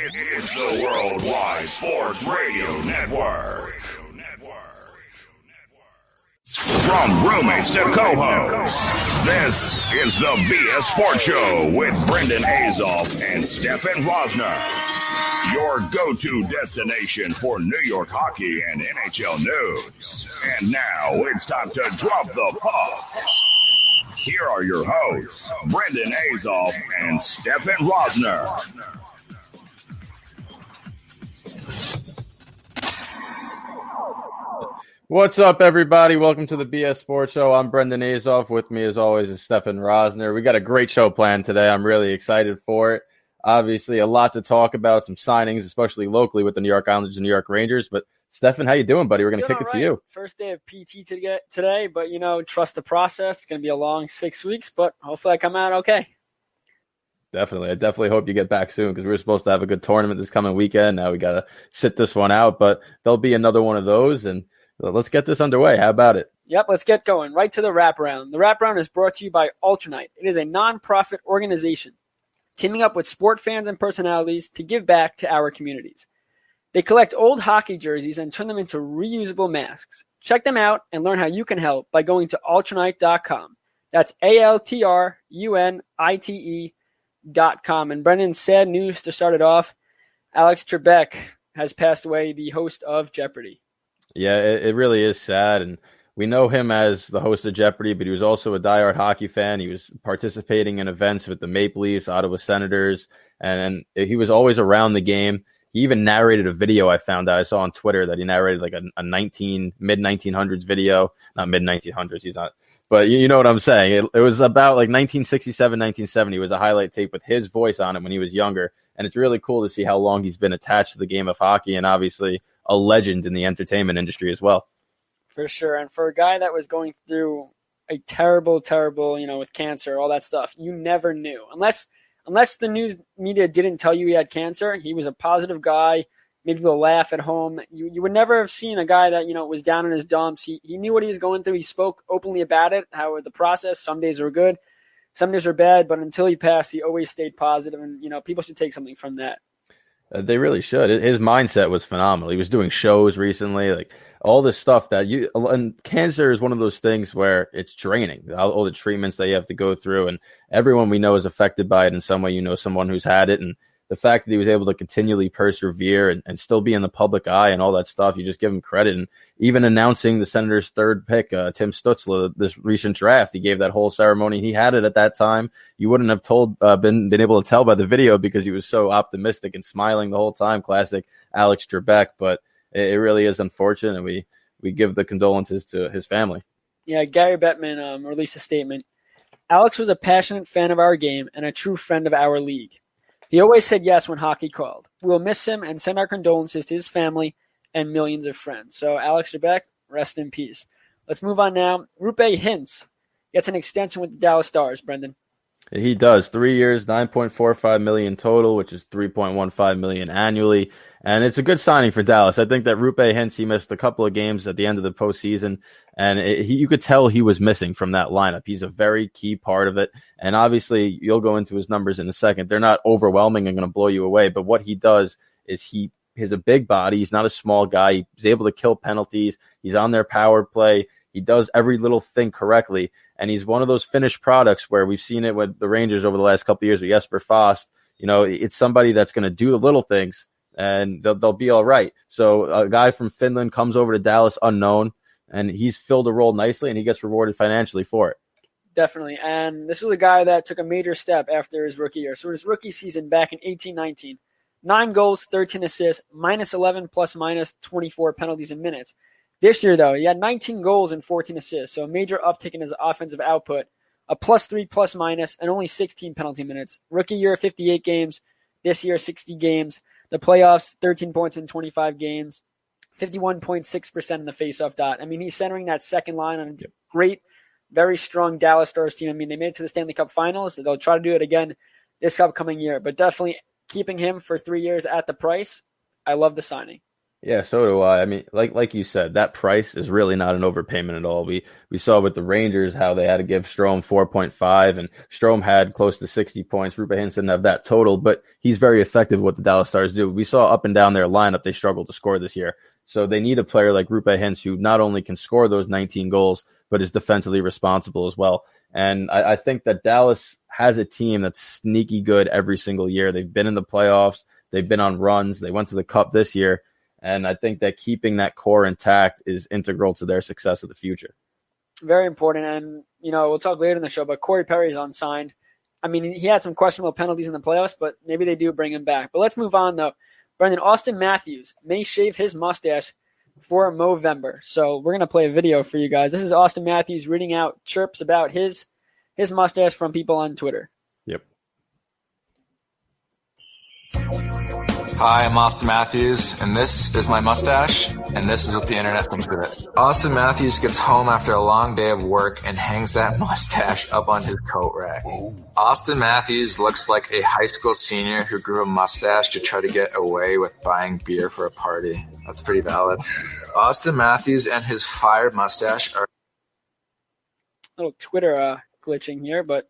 It's the Worldwide Sports Radio Network. From roommates to co-hosts, this is the BS Sports Show with Brendan Azoff and Stefan Rosner. Your go-to destination for New York hockey and NHL news. And now it's time to drop the puck. Here are your hosts, Brendan Azoff and Stefan Rosner. What's up, everybody? Welcome to the BS Sports Show. I'm Brendan Azoff. With me, as always, is Stefan Rosner. We got a great show planned today. I'm really excited for it. Obviously, a lot to talk about, some signings, especially locally with the New York Islanders and New York Rangers. But, Stefan, how you doing, buddy? We're going to kick it to you. First day of PT today, but, trust the process. It's going to be a long 6 weeks, but hopefully I come out okay. Definitely. I definitely hope you get back soon because we were supposed to have a good tournament this coming weekend. Now we got to sit this one out, but there'll be another one of those, and let's get this underway. How about it? Yep, let's get going. Right to the wraparound. The wraparound is brought to you by Ultranite. It is a non-profit organization teaming up with sport fans and personalities to give back to our communities. They collect old hockey jerseys and turn them into reusable masks. Check them out and learn how you can help by going to ultranite.com. That's ALTRUNITE.com. And Brendan, sad news to start it off. Alex Trebek has passed away, the host of Jeopardy! Yeah, it really is sad, and we know him as the host of Jeopardy! But he was also a diehard hockey fan. He was participating in events with the Maple Leafs, Ottawa Senators, and he was always around the game. He even narrated a video I found out. I saw on Twitter that he narrated like a mid-1900s video. Not mid-1900s, he's not. But you know what I'm saying. It was about like 1967, 1970. It was a highlight tape with his voice on it when he was younger. And it's really cool to see how long he's been attached to the game of hockey and obviously a legend in the entertainment industry as well. For sure. And for a guy that was going through a terrible, with cancer, all that stuff, you never knew. Unless the news media didn't tell you he had cancer, he was a positive guy, made people laugh at home. You would never have seen a guy that, was down in his dumps. He knew what he was going through. He spoke openly about it, how the process, some days were good, some days were bad, but until he passed, he always stayed positive, and, people should take something from that. They really should. His mindset was phenomenal. He was doing shows recently, like all this stuff and cancer is one of those things where it's draining, all the treatments that you have to go through, and everyone we know is affected by it in some way. Someone who's had it, and the fact that he was able to continually persevere and still be in the public eye and all that stuff, you just give him credit. And even announcing the Senators' third pick, Tim Stützle, this recent draft, he gave that whole ceremony. He had it at that time. You wouldn't have been able to tell by the video because he was so optimistic and smiling the whole time. Classic Alex Trebek, but it really is unfortunate, and we give the condolences to his family. Yeah, Gary Bettman released a statement. Alex was a passionate fan of our game and a true friend of our league. He always said yes when hockey called. We'll miss him and send our condolences to his family and millions of friends. So Alex Trebek, rest in peace. Let's move on now. Roope Hintz gets an extension with the Dallas Stars, Brendan. He does. 3 years, $9.45 million total, which is $3.15 million annually. And it's a good signing for Dallas. I think that Roope Hintz, he missed a couple of games at the end of the postseason, and you could tell he was missing from that lineup. He's a very key part of it. And obviously, you'll go into his numbers in a second. They're not overwhelming and going to blow you away. But what he does is he has a big body. He's not a small guy. He's able to kill penalties. He's on their power play. He does every little thing correctly. And he's one of those finished products where we've seen it with the Rangers over the last couple of years with Jesper Fast. It's somebody that's going to do the little things, and they'll be all right. So a guy from Finland comes over to Dallas unknown, and he's filled a role nicely, and he gets rewarded financially for it. Definitely. And this was a guy that took a major step after his rookie year. So his rookie season back in 18-19, 9 goals, 13 assists, minus 11 plus minus 24 penalties and minutes. This year, though, he had 19 goals and 14 assists, so a major uptick in his offensive output, a +3 plus minus, and only 16 penalty minutes. Rookie year, 58 games. This year, 60 games. The playoffs, 13 points in 25 games, 51.6% in the faceoff dot. I mean, he's centering that second line on a great, very strong Dallas Stars team. I mean, they made it to the Stanley Cup Finals. So they'll try to do it again this upcoming year, but definitely keeping him for 3 years at the price. I love the signing. Yeah, so do I. I mean, like you said, that price is really not an overpayment at all. We saw with the Rangers how they had to give Strome 4.5, and Strome had close to 60 points. Rupe Hintz didn't have that total, but he's very effective with what the Dallas Stars do. We saw up and down their lineup, they struggled to score this year. So they need a player like Rupe Hintz who not only can score those 19 goals, but is defensively responsible as well. And I think that Dallas has a team that's sneaky good every single year. They've been in the playoffs. They've been on runs. They went to the Cup this year. And I think that keeping that core intact is integral to their success of the future. Very important. And, we'll talk later in the show, but Corey Perry's unsigned. I mean, he had some questionable penalties in the playoffs, but maybe they do bring him back. But let's move on, though. Brendan, Austin Matthews may shave his mustache for Movember. So we're going to play a video for you guys. This is Austin Matthews reading out chirps about his mustache from people on Twitter. Yep. Hi, I'm Austin Matthews, and this is my mustache, and this is what the internet thinks of it. Austin Matthews gets home after a long day of work and hangs that mustache up on his coat rack. Austin Matthews looks like a high school senior who grew a mustache to try to get away with buying beer for a party. That's pretty valid. Austin Matthews and his fire mustache are... A little Twitter glitching here, but...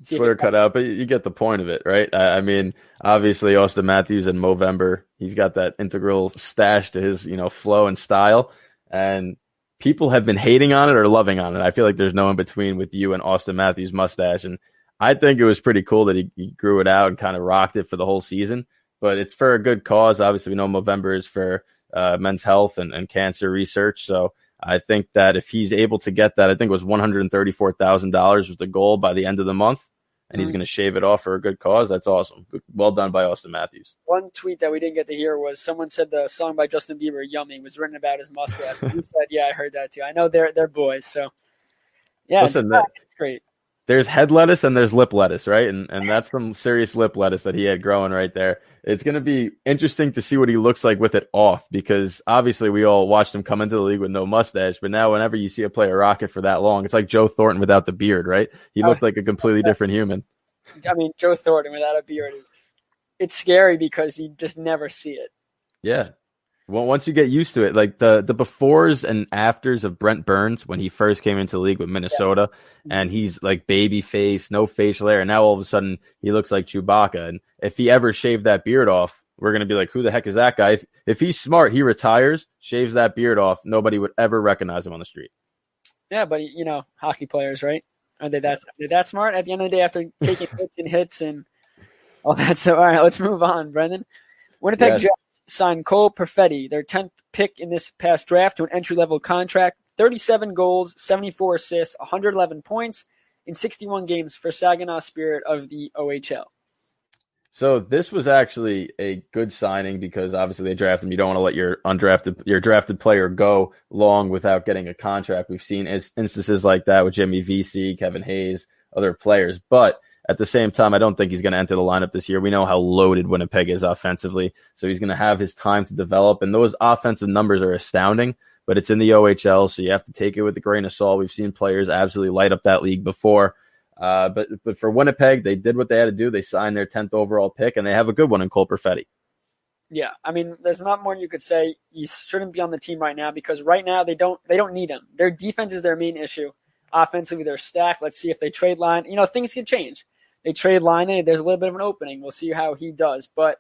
Twitter cut out, but you get the point of it, right? I mean, obviously Austin Matthews in Movember, he's got that integral stash to his, flow and style, and people have been hating on it or loving on it. I feel like there's no in between with you and Austin Matthews' mustache, and I think it was pretty cool that he grew it out and kind of rocked it for the whole season. But it's for a good cause. Obviously, we know Movember is for men's health and cancer research, so I think that if he's able to get that, I think it was $134,000 was the goal by the end of the month, and he's going to shave it off for a good cause. That's awesome. Well done by Austin Matthews. One tweet that we didn't get to hear was someone said the song by Justin Bieber, Yummy, was written about his mustache. He said, yeah, I heard that too. I know they're boys, so yeah, listen, it's great. There's head lettuce and there's lip lettuce, right? And that's some serious lip lettuce that he had growing right there. It's going to be interesting to see what he looks like with it off, because obviously we all watched him come into the league with no mustache, but now whenever you see a player rock it for that long, it's like Joe Thornton without the beard, right? He looks like a completely different human. I mean, Joe Thornton without a beard it's scary because you just never see it. Yeah. Well, once you get used to it, like the befores and afters of Brent Burns when he first came into the league with Minnesota, and he's like baby face, no facial hair, and now all of a sudden he looks like Chewbacca. And if he ever shaved that beard off, we're going to be like, who the heck is that guy? If he's smart, he retires, shaves that beard off, nobody would ever recognize him on the street. Yeah, but hockey players, right? Are they that smart at the end of the day after taking hits and all that stuff? All right, let's move on, Brendan. Winnipeg Jets signed Cole Perfetti, their 10th pick in this past draft, to an entry-level contract. 37 goals, 74 assists, 111 points in 61 games for Saginaw Spirit of the OHL. So this was actually a good signing because obviously they drafted him. You don't want to let your drafted player go long without getting a contract. We've seen instances like that with Jimmy Vesey, Kevin Hayes, other players. But at the same time, I don't think he's going to enter the lineup this year. We know how loaded Winnipeg is offensively, so he's going to have his time to develop. And those offensive numbers are astounding, but it's in the OHL, so you have to take it with a grain of salt. We've seen players absolutely light up that league before. But for Winnipeg, they did what they had to do. They signed their 10th overall pick, and they have a good one in Cole Perfetti. Yeah, I mean, there's not more you could say. He shouldn't be on the team right now because right now they don't need him. Their defense is their main issue. Offensively, they're stacked. Let's see if they trade line. Things can change. They trade line, there's a little bit of an opening. We'll see how he does. But,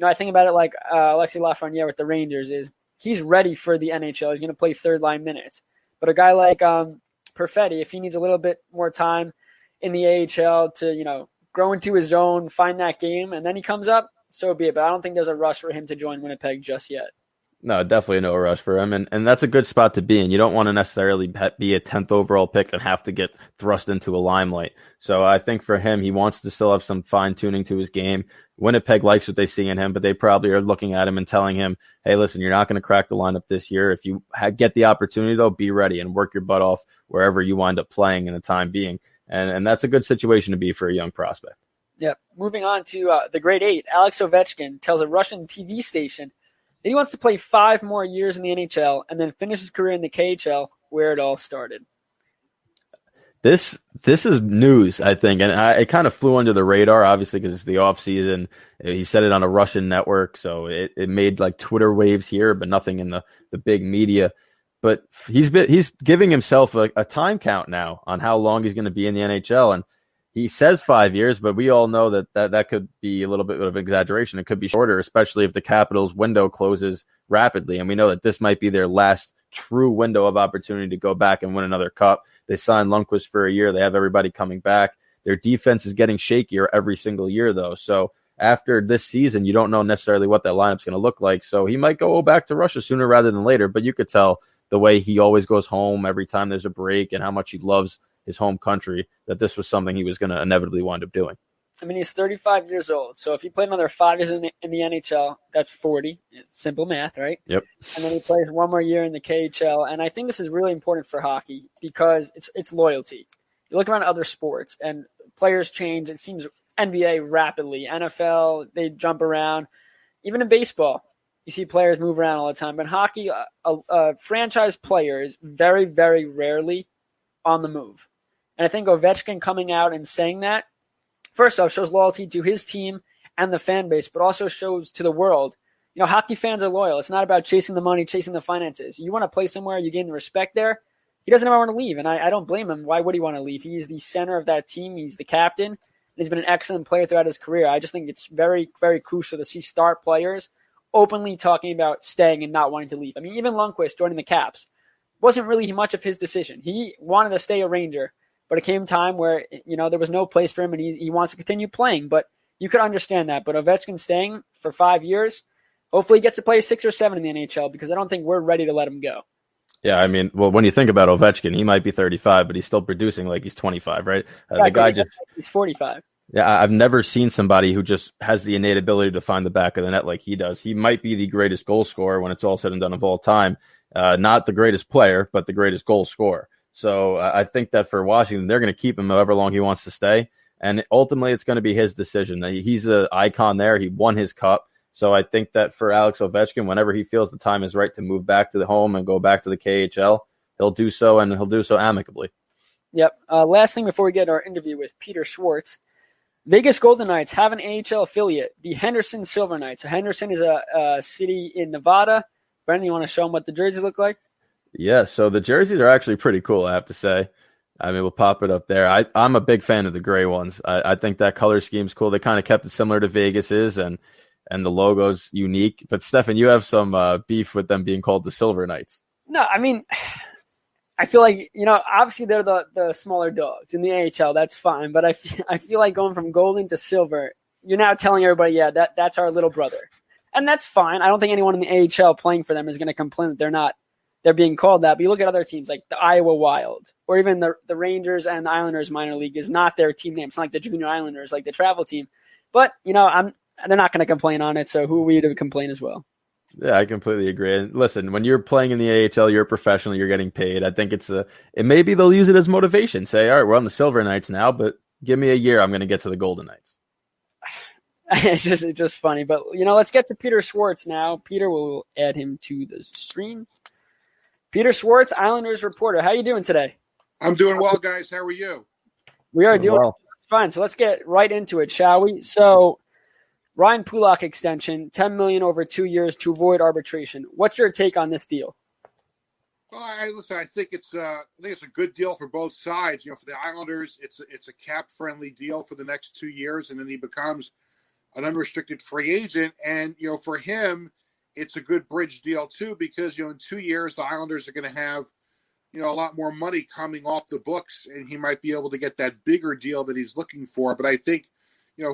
I think about it like Alexis Lafreniere with the Rangers is he's ready for the NHL. He's going to play third-line minutes. But a guy like Perfetti, if he needs a little bit more time in the AHL to, grow into his zone, find that game, and then he comes up, so be it. But I don't think there's a rush for him to join Winnipeg just yet. No, definitely no rush for him. And that's a good spot to be in. You don't want to necessarily be a 10th overall pick and have to get thrust into a limelight. So I think for him, he wants to still have some fine-tuning to his game. Winnipeg likes what they see in him, but they probably are looking at him and telling him, hey, listen, you're not going to crack the lineup this year. If you get the opportunity, though, be ready and work your butt off wherever you wind up playing in the time being. And that's a good situation to be for a young prospect. Yeah. Moving on to the grade 8, Alex Ovechkin tells a Russian TV station he wants to play 5 more years in the NHL and then finish his career in the KHL, where it all started. This is news, I think, and it kind of flew under the radar, obviously, because it's the off season. He said it on a Russian network, so it made like Twitter waves here, but nothing in the big media. But he's giving himself a time count now on how long he's going to be in the NHL, and he says 5 years, but we all know that could be a little bit of exaggeration. It could be shorter, especially if the Capitals' window closes rapidly, and we know that this might be their last true window of opportunity to go back and win another cup. They signed Lundqvist for a year. They have everybody coming back. Their defense is getting shakier every single year, though. So after this season, you don't know necessarily what that lineup's going to look like. So he might go back to Russia sooner rather than later, but you could tell the way he always goes home every time there's a break and how much he loves his home country, that this was something he was going to inevitably wind up doing. I mean, he's 35 years old. So if he played another 5 years in the NHL, that's 40. It's simple math, right? Yep. And then he plays one more year in the KHL. And I think this is really important for hockey because it's loyalty. You look around other sports and players change. It seems NBA rapidly. NFL, they jump around. Even in baseball, you see players move around all the time. But in hockey, a franchise player is very, very rarely on the move. And I think Ovechkin coming out and saying that, first off, shows loyalty to his team and the fan base, but also shows to the world, hockey fans are loyal. It's not about chasing the money, chasing the finances. You want to play somewhere, you gain the respect there. He doesn't ever want to leave, and I don't blame him. Why would he want to leave? He's the center of that team. He's the captain, and he's been an excellent player throughout his career. I just think it's very, very crucial to see star players openly talking about staying and not wanting to leave. I mean, even Lundqvist joining the Caps wasn't really much of his decision. He wanted to stay a Ranger. But it came time where, there was no place for him and he wants to continue playing. But you could understand that. But Ovechkin staying for 5 years, hopefully he gets to play 6 or 7 in the NHL because I don't think we're ready to let him go. Yeah, I mean, well, when you think about Ovechkin, he might be 35, but he's still producing like he's 25, right? Exactly. The guy he's 45. Yeah, I've never seen somebody who just has the innate ability to find the back of the net like he does. He might be the greatest goal scorer when it's all said and done of all time. Not the greatest player, but the greatest goal scorer. So I think that for Washington, they're going to keep him however long he wants to stay. And ultimately, it's going to be his decision. He's an icon there. He won his cup. So I think that for Alex Ovechkin, whenever he feels the time is right to move back to the home and go back to the KHL, he'll do so, and he'll do so amicably. Yep. Last thing before we get our interview with Peter Schwartz, Vegas Golden Knights have an AHL affiliate, the Henderson Silver Knights. So Henderson is a city in Nevada. Brendan, you want to show them what the jerseys look like? Yeah, so the jerseys are actually pretty cool, I have to say. I mean, we'll pop it up there. I'm a big fan of the gray ones. I think that color scheme's cool. They kind of kept it similar to Vegas's, and the logo's unique. But, Stefan, you have some beef with them being called the Silver Knights. No, I mean, I feel like, obviously they're the smaller dogs in the AHL. That's fine. But I feel like going from golden to silver, you're now telling everybody, yeah, that's our little brother. And that's fine. I don't think anyone in the AHL playing for them is going to complain that they're being called that. But you look at other teams like the Iowa Wild or even the Rangers and the Islanders minor league is not their team name. It's not like the Junior Islanders, like the travel team. But, they're not going to complain on it. So who are we to complain as well? Yeah, I completely agree. And listen, when you're playing in the AHL, you're a professional, you're getting paid. I think it maybe they'll use it as motivation. Say, all right, we're on the Silver Knights now, but give me a year. I'm going to get to the Golden Knights. It's just funny. But, let's get to Peter Schwartz now. Peter, will add him to the stream. Peter Schwartz, Islanders reporter. How are you doing today? I'm doing well, guys. How are you? We are doing well. Fine. So let's get right into it, shall we? So Ryan Pulock extension, $10 million over 2 years to avoid arbitration. What's your take on this deal? Well, I think it's a good deal for both sides. For the Islanders, it's a cap-friendly deal for the next 2 years, and then he becomes an unrestricted free agent. And for him, it's a good bridge deal too, because in 2 years the Islanders are going to have a lot more money coming off the books, and he might be able to get that bigger deal that he's looking for. But I think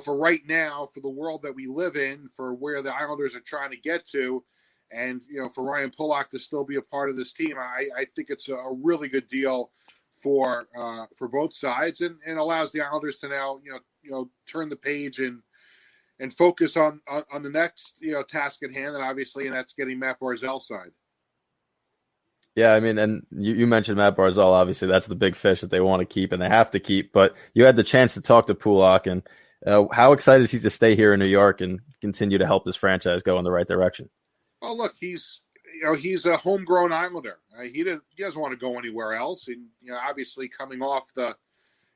for right now, for the world that we live in, for where the Islanders are trying to get to, and for Ryan Pulock to still be a part of this team, I think it's a really good deal for both sides, and allows the Islanders to now turn the page and focus on the next task at hand, and that's getting Matt Barzal's side. Yeah, I mean, and you mentioned Matt Barzal. Obviously, that's the big fish that they want to keep and they have to keep. But you had the chance to talk to Pulock, and how excited is he to stay here in New York and continue to help this franchise go in the right direction? Well, look, he's he's a homegrown Islander. He doesn't want to go anywhere else. And obviously coming off the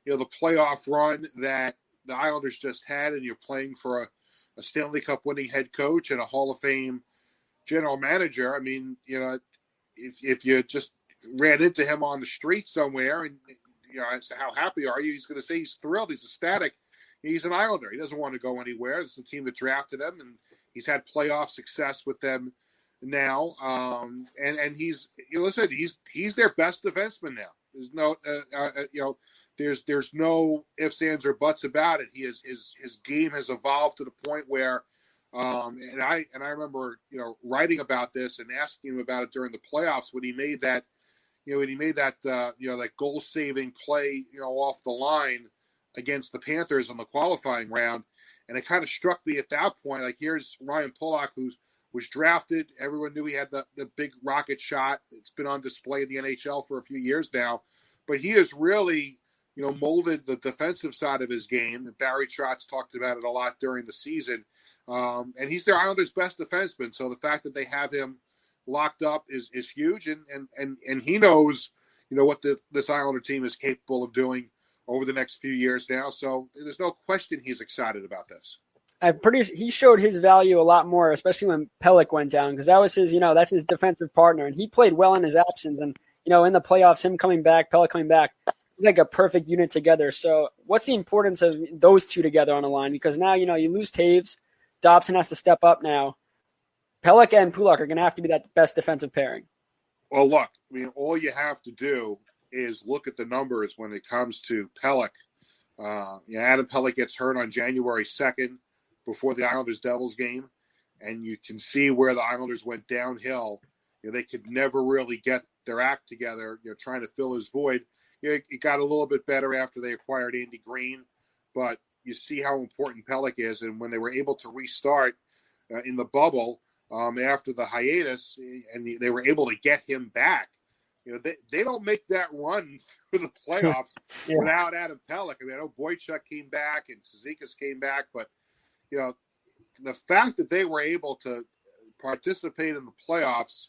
playoff run that the Islanders just had, and you're playing for a Stanley Cup winning head coach and a Hall of Fame general manager. I mean, if you just ran into him on the street somewhere and I said, how happy are you? He's going to say he's thrilled. He's ecstatic. He's an Islander. He doesn't want to go anywhere. It's the team that drafted him, and he's had playoff success with them now. And he's their best defenseman now. There's no there's no ifs, ands, or buts about it. His game has evolved to the point where, and I remember writing about this and asking him about it during the playoffs when he made that that goal saving play off the line against the Panthers in the qualifying round, and it kind of struck me at that point. Like, here's Ryan Pulock, who was drafted. Everyone knew he had the big rocket shot. It's been on display in the NHL for a few years now, but he has really molded the defensive side of his game. And Barry Trotz talked about it a lot during the season. And he's their Islanders' best defenseman. So the fact that they have him locked up is huge. And he knows, what this Islander team is capable of doing over the next few years now. So there's no question he's excited about this. He showed his value a lot more, especially when Pelech went down, because that was his, that's his defensive partner. And he played well in his absence. And, in the playoffs, him coming back, Pelech coming back, like a perfect unit together. So what's the importance of those two together on the line? Because now, you lose Taves. Dobson has to step up now. Pelech and Pulock are going to have to be that best defensive pairing. Well, look, all you have to do is look at the numbers when it comes to Pelech. Adam Pelech gets hurt on January 2nd before the Islanders-Devils game, and you can see where the Islanders went downhill. They could never really get their act together, trying to fill his void. It got a little bit better after they acquired Andy Green, but you see how important Pelech is. And when they were able to restart in the bubble after the hiatus, and they were able to get him back, they don't make that run through the playoffs without Adam Pelech. I know Boychuk came back and Cizikas came back, but the fact that they were able to participate in the playoffs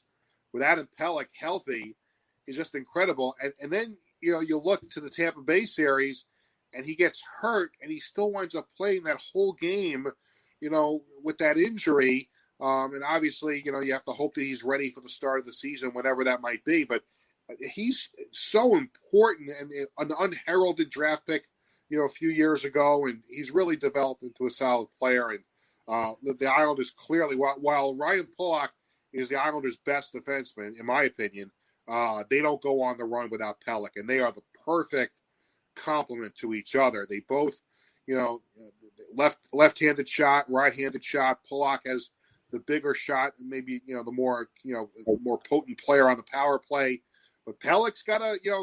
with Adam Pelech healthy is just incredible. And then you look to the Tampa Bay series, and he gets hurt, and he still winds up playing that whole game, with that injury. And obviously, you have to hope that he's ready for the start of the season, whatever that might be. But he's so important, and an unheralded draft pick, a few years ago, and he's really developed into a solid player. And the Islanders clearly, while Ryan Pulock is the Islanders' best defenseman, in my opinion, they don't go on the run without Pelech, and they are the perfect complement to each other. They both, left-handed shot, right-handed shot. Pulock has the bigger shot, and maybe the more potent player on the power play. But Pelech's got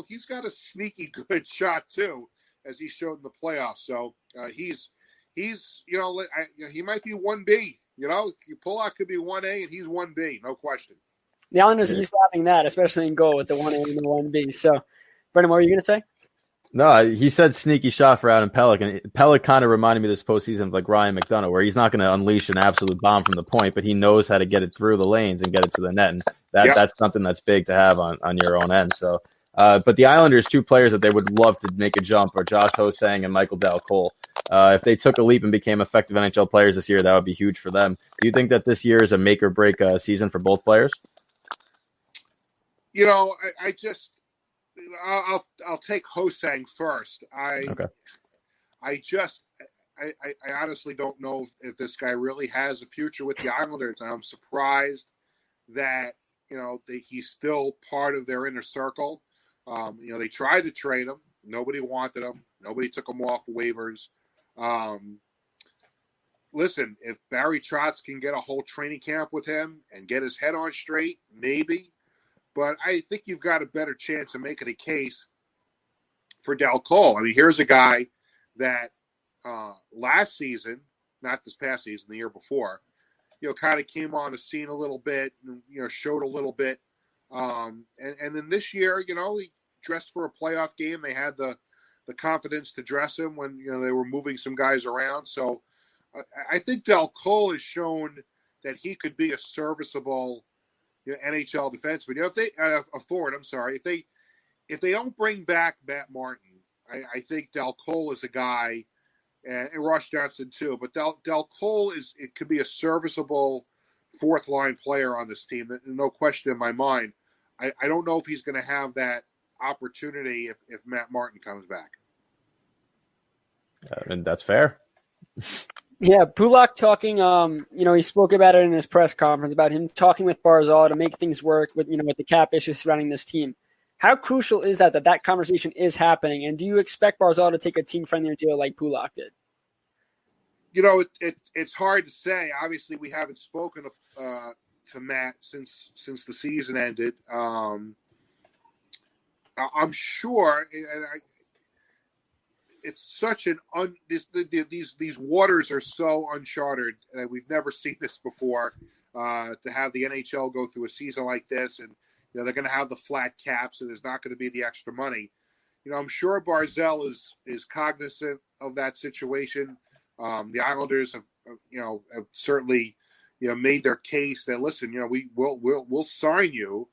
he's got a sneaky good shot too, as he showed in the playoffs. So he's he might be 1B. Pulock could be 1A, and he's 1B, no question. The Islanders are used to having that, especially in goal with the 1A and the 1B. So, Brendan, what were you going to say? No, he said sneaky shot for Adam Pelech, and Pelech kind of reminded me this postseason of like Ryan McDonough, where he's not going to unleash an absolute bomb from the point, but he knows how to get it through the lanes and get it to the net, and that's something that's big to have on your own end. So, but the Islanders, two players that they would love to make a jump are Josh Ho-Sang and Michael Dal Cole. If they took a leap and became effective NHL players this year, that would be huge for them. Do you think that this year is a make or break season for both players? I'll take Ho-Sang first. I honestly don't know if this guy really has a future with the Islanders, and I'm surprised that he's still part of their inner circle. They tried to trade him. Nobody wanted him. Nobody took him off waivers. Listen, if Barry Trotz can get a whole training camp with him and get his head on straight, maybe. But I think you've got a better chance of making a case for Dal Cole. I mean, here's a guy that last season, not this past season, the year before, kind of came on the scene a little bit and, showed a little bit. And then this year, he dressed for a playoff game. They had the confidence to dress him when, they were moving some guys around. So I think Dal Cole has shown that he could be a serviceable NHL defenseman. If they a forward, I'm sorry, if they don't bring back Matt Martin, I think Del Cole is a guy, and Ross Johnson too. But Del Cole could be a serviceable fourth line player on this team. No question in my mind. I don't know if he's going to have that opportunity if Matt Martin comes back. And that's fair. Yeah, Pulak talking, he spoke about it in his press conference about him talking with Barzal to make things work with the cap issues surrounding this team. How crucial is that conversation is happening? And do you expect Barzal to take a team-friendly deal like Pulak did? It's hard to say. Obviously, we haven't spoken to Matt since the season ended. I'm sure, and it's such these waters are so uncharted. We've never seen this before. To have the NHL go through a season like this, and they're going to have the flat cap, so there's not going to be the extra money. I'm sure Barzal is cognizant of that situation. The Islanders have certainly made their case that listen, we'll sign you,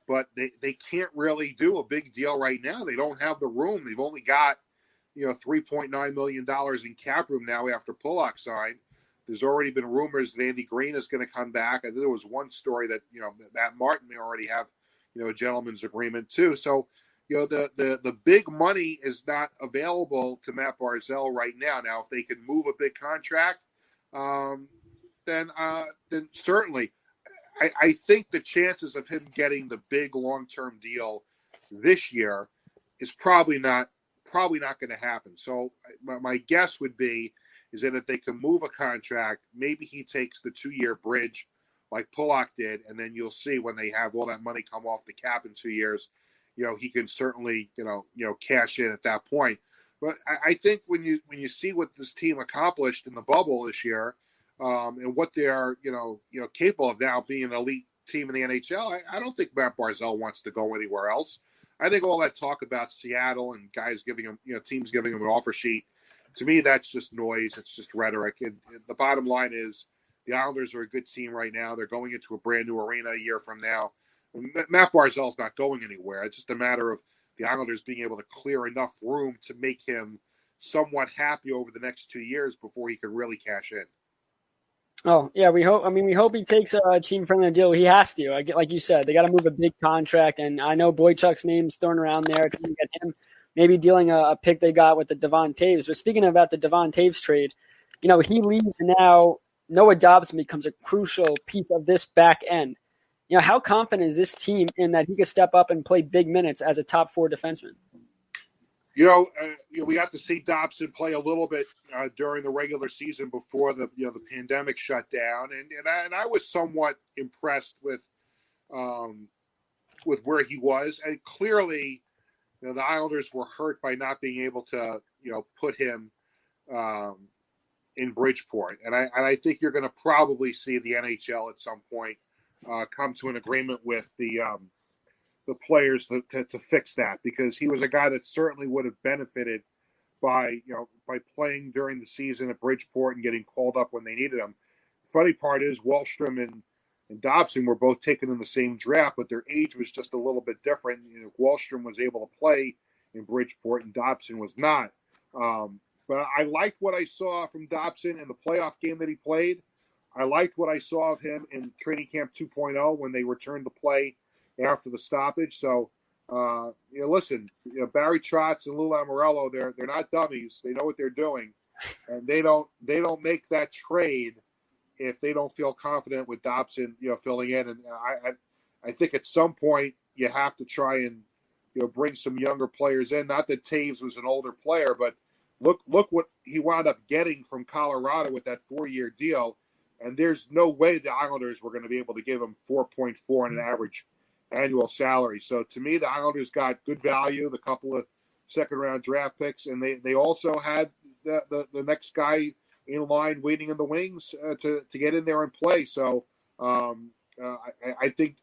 but they can't really do a big deal right now. They don't have the room. They've only got $3.9 million in cap room now after Pulak signed. There's already been rumors that Andy Green is going to come back. I think there was one story that Matt Martin may already have a gentleman's agreement too. So the big money is not available to Matt Barzal right now. Now, if they can move a big contract, then certainly, I think the chances of him getting the big long-term deal this year is probably not going to happen. So my guess would be is that if they can move a contract, maybe he takes the 2-year bridge like Pulak did, and then you'll see when they have all that money come off the cap in 2 years, he can certainly cash in at that point. But I think when you see what this team accomplished in the bubble this year, and what they are capable of now being an elite team in the NHL, I don't think Matt Barzal wants to go anywhere else. I think all that talk about Seattle and guys giving him, teams giving him an offer sheet, to me, that's just noise. It's just rhetoric. And the bottom line is the Islanders are a good team right now. They're going into a brand new arena a year from now. Matt Barzal's not going anywhere. It's just a matter of the Islanders being able to clear enough room to make him somewhat happy over the next 2 years before he can really cash in. Oh, yeah, we hope he takes a team-friendly deal. He has to. Like you said, they got to move a big contract, and I know Boychuk's name's thrown around there to get him, maybe dealing a pick they got with the Devon Taves. But speaking about the Devon Taves trade, he leaves now. Noah Dobson becomes a crucial piece of this back end. How confident is this team in that he could step up and play big minutes as a top 4 defenseman? We got to see Dobson play a little bit during the regular season before the pandemic shut down, and I was somewhat impressed with where he was. And clearly, the Islanders were hurt by not being able to put him in Bridgeport, and I think you're going to probably see the NHL at some point come to an agreement with the players to fix that, because he was a guy that certainly would have benefited by playing during the season at Bridgeport and getting called up when they needed him. Funny part is Wallstrom and Dobson were both taken in the same draft, but their age was just a little bit different. Wallstrom was able to play in Bridgeport and Dobson was not. But I liked what I saw from Dobson in the playoff game that he played. I liked what I saw of him in training camp 2.0 when they returned to play after the stoppage. So, listen, Barry Trotz and Lou Lamoriello, they're not dummies. They know what they're doing, and they don't make that trade if they don't feel confident with Dobson, filling in. And I think at some point you have to try and bring some younger players in. Not that Taves was an older player, but look what he wound up getting from Colorado with that 4-year deal. And there's no way the Islanders were going to be able to give him 4.4 on an average annual salary. So to me, the Islanders got good value, the couple of second-round draft picks, and they also had the next guy in line waiting in the wings to get in there and play. So I think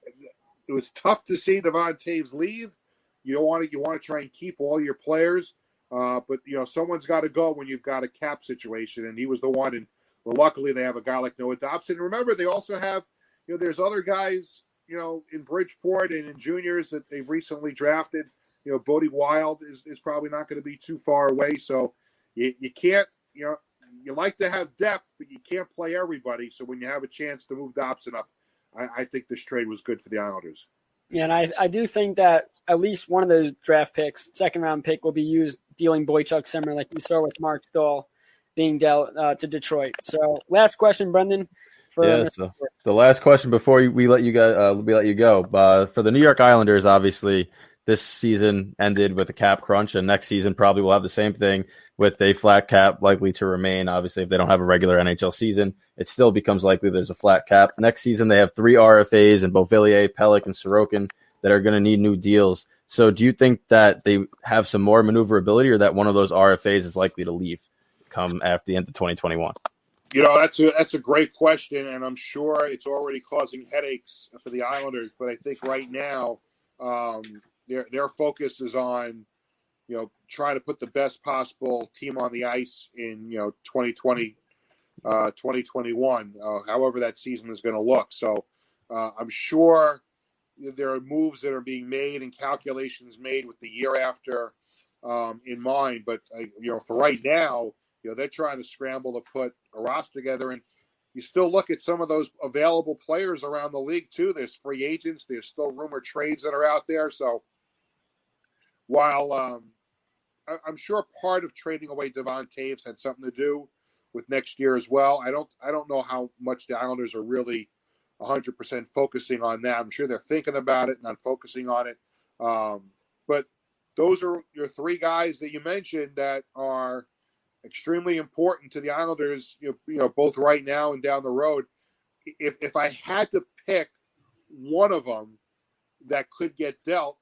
it was tough to see Devon Taves leave. You want to try and keep all your players, but someone's got to go when you've got a cap situation, and he was the one. And luckily, they have a guy like Noah Dobson. And remember, they also have there's other guys in Bridgeport and in juniors that they've recently drafted, Bodie Wild is probably not going to be too far away. So you can't, you like to have depth, but you can't play everybody. So when you have a chance to move Dobson up, I think this trade was good for the Islanders. Yeah, and I do think that at least one of those draft picks, second-round pick, will be used dealing Boychuk Simmer like we saw with Mark Stahl being dealt to Detroit. So last question, Brendan. So the last question before we let you go. For the New York Islanders, obviously, this season ended with a cap crunch, and next season probably will have the same thing with a flat cap likely to remain. Obviously, if they don't have a regular NHL season, it still becomes likely there's a flat cap. Next season, they have 3 RFAs in Beauvillier, Pelech, and Sorokin that are going to need new deals. So do you think that they have some more maneuverability, or that one of those RFAs is likely to leave come after the end of 2021? That's a great question, and I'm sure it's already causing headaches for the Islanders. But I think right now, their focus is on, trying to put the best possible team on the ice in 2020, 2021. However that season is going to look. So I'm sure there are moves that are being made and calculations made with the year after in mind. But for right now, they're trying to scramble to put a roster together, and you still look at some of those available players around the league too. There's free agents. There's still rumored trades that are out there. So while I'm sure part of trading away Devon Toews had something to do with next year as well, I don't know how much the Islanders are really 100% focusing on that. I'm sure they're thinking about it, not focusing on it. But those are your 3 guys that you mentioned that are extremely important to the Islanders, both right now and down the road. If I had to pick one of them that could get dealt,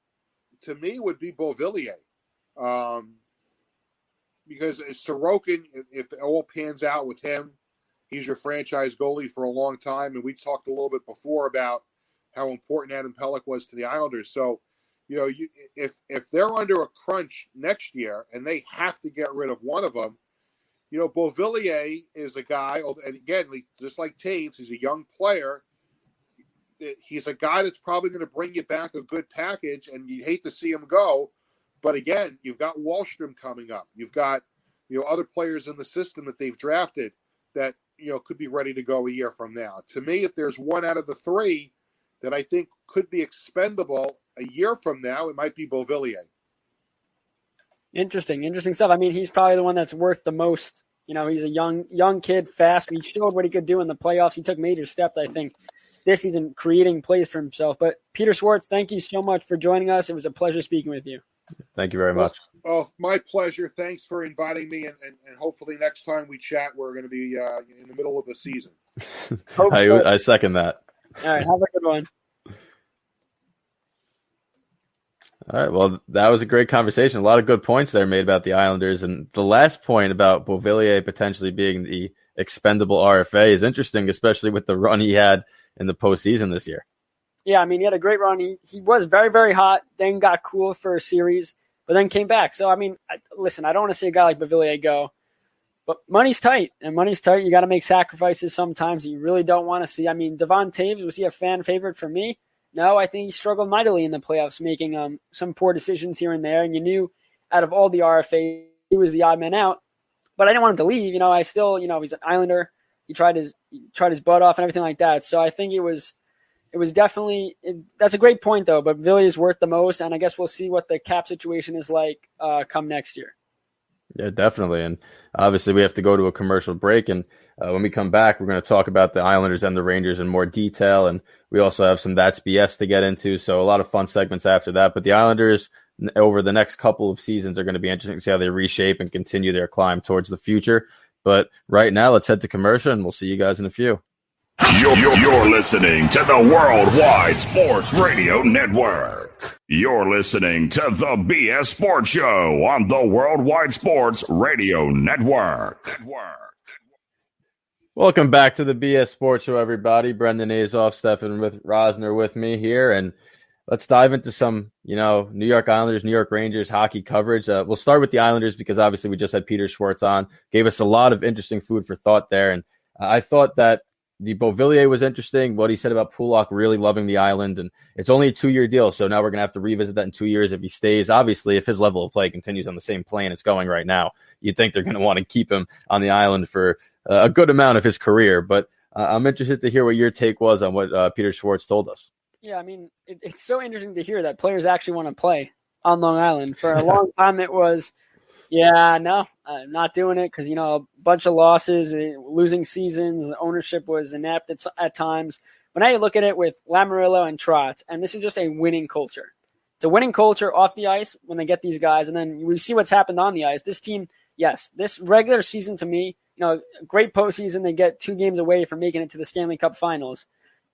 to me would be Beauvillier. Because Sorokin, if it all pans out with him, he's your franchise goalie for a long time. And we talked a little bit before about how important Adam Pelech was to the Islanders. So, if they're under a crunch next year and they have to get rid of one of them, Beauvillier is a guy, and again, just like Toews, he's a young player. He's a guy that's probably going to bring you back a good package, and you hate to see him go. But again, you've got Wallstrom coming up. You've got, other players in the system that they've drafted that, could be ready to go a year from now. To me, if there's one out of the 3 that I think could be expendable a year from now, it might be Beauvillier. Interesting stuff. I mean, he's probably the one that's worth the most. He's a young kid, fast. He showed what he could do in the playoffs. He took major steps, I think, this season, creating plays for himself. But Peter Schwartz, thank you so much for joining us. It was a pleasure speaking with you. Thank you very much. Oh, my pleasure. Thanks for inviting me, and hopefully next time we chat, we're going to be in the middle of the season. I second that. All right, have a good one. All right, well, that was a great conversation. A lot of good points there made about the Islanders. And the last point about Beauvillier potentially being the expendable RFA is interesting, especially with the run he had in the postseason this year. Yeah, I mean, he had a great run. He was very, very hot, then got cool for a series, but then came back. So, I mean, listen, I don't want to see a guy like Beauvillier go, but money's tight, and money's tight. You got to make sacrifices sometimes that you really don't want to see. I mean, Devon Toews, was he a fan favorite for me? No, I think he struggled mightily in the playoffs, making some poor decisions here and there. And you knew out of all the RFA, he was the odd man out. But I didn't want him to leave. I still, he's an Islander. He tried his butt off and everything like that. So I think it was definitely that's a great point though. But Villiers is worth the most, and I guess we'll see what the cap situation is like come next year. Yeah, definitely. And obviously we have to go to a commercial break. And when we come back, we're going to talk about the Islanders and the Rangers in more detail. And we also have some That's BS to get into. So a lot of fun segments after that. But the Islanders over the next couple of seasons are going to be interesting to see how they reshape and continue their climb towards the future. But right now, let's head to commercial, and we'll see you guys in a few. You're listening to the Worldwide Sports Radio Network. You're listening to the BS Sports Show on the Worldwide Sports Radio Network. Welcome back to the BS Sports Show, everybody. Brendan Azoff, Stefan Rosner with me here, and let's dive into some, New York Islanders, New York Rangers hockey coverage. We'll start with the Islanders because obviously we just had Peter Schwartz on, gave us a lot of interesting food for thought there, and I thought that the Beauvillier was interesting. What he said about Pulak really loving the island, and it's only a 2-year deal. So now we're going to have to revisit that in 2 years if he stays. Obviously, if his level of play continues on the same plane it's going right now, you'd think they're going to want to keep him on the island for a good amount of his career. But I'm interested to hear what your take was on what Peter Schwartz told us. Yeah, I mean, it's so interesting to hear that players actually want to play on Long Island. For a long time, it was, yeah, no, I'm not doing it because, a bunch of losses, losing seasons, ownership was inept at times. But now you look at it with Lamoriello and Trotz, and this is just a winning culture. It's a winning culture off the ice when they get these guys, and then we see what's happened on the ice. This team, yes, this regular season to me, great postseason. They get 2 games away from making it to the Stanley Cup Finals.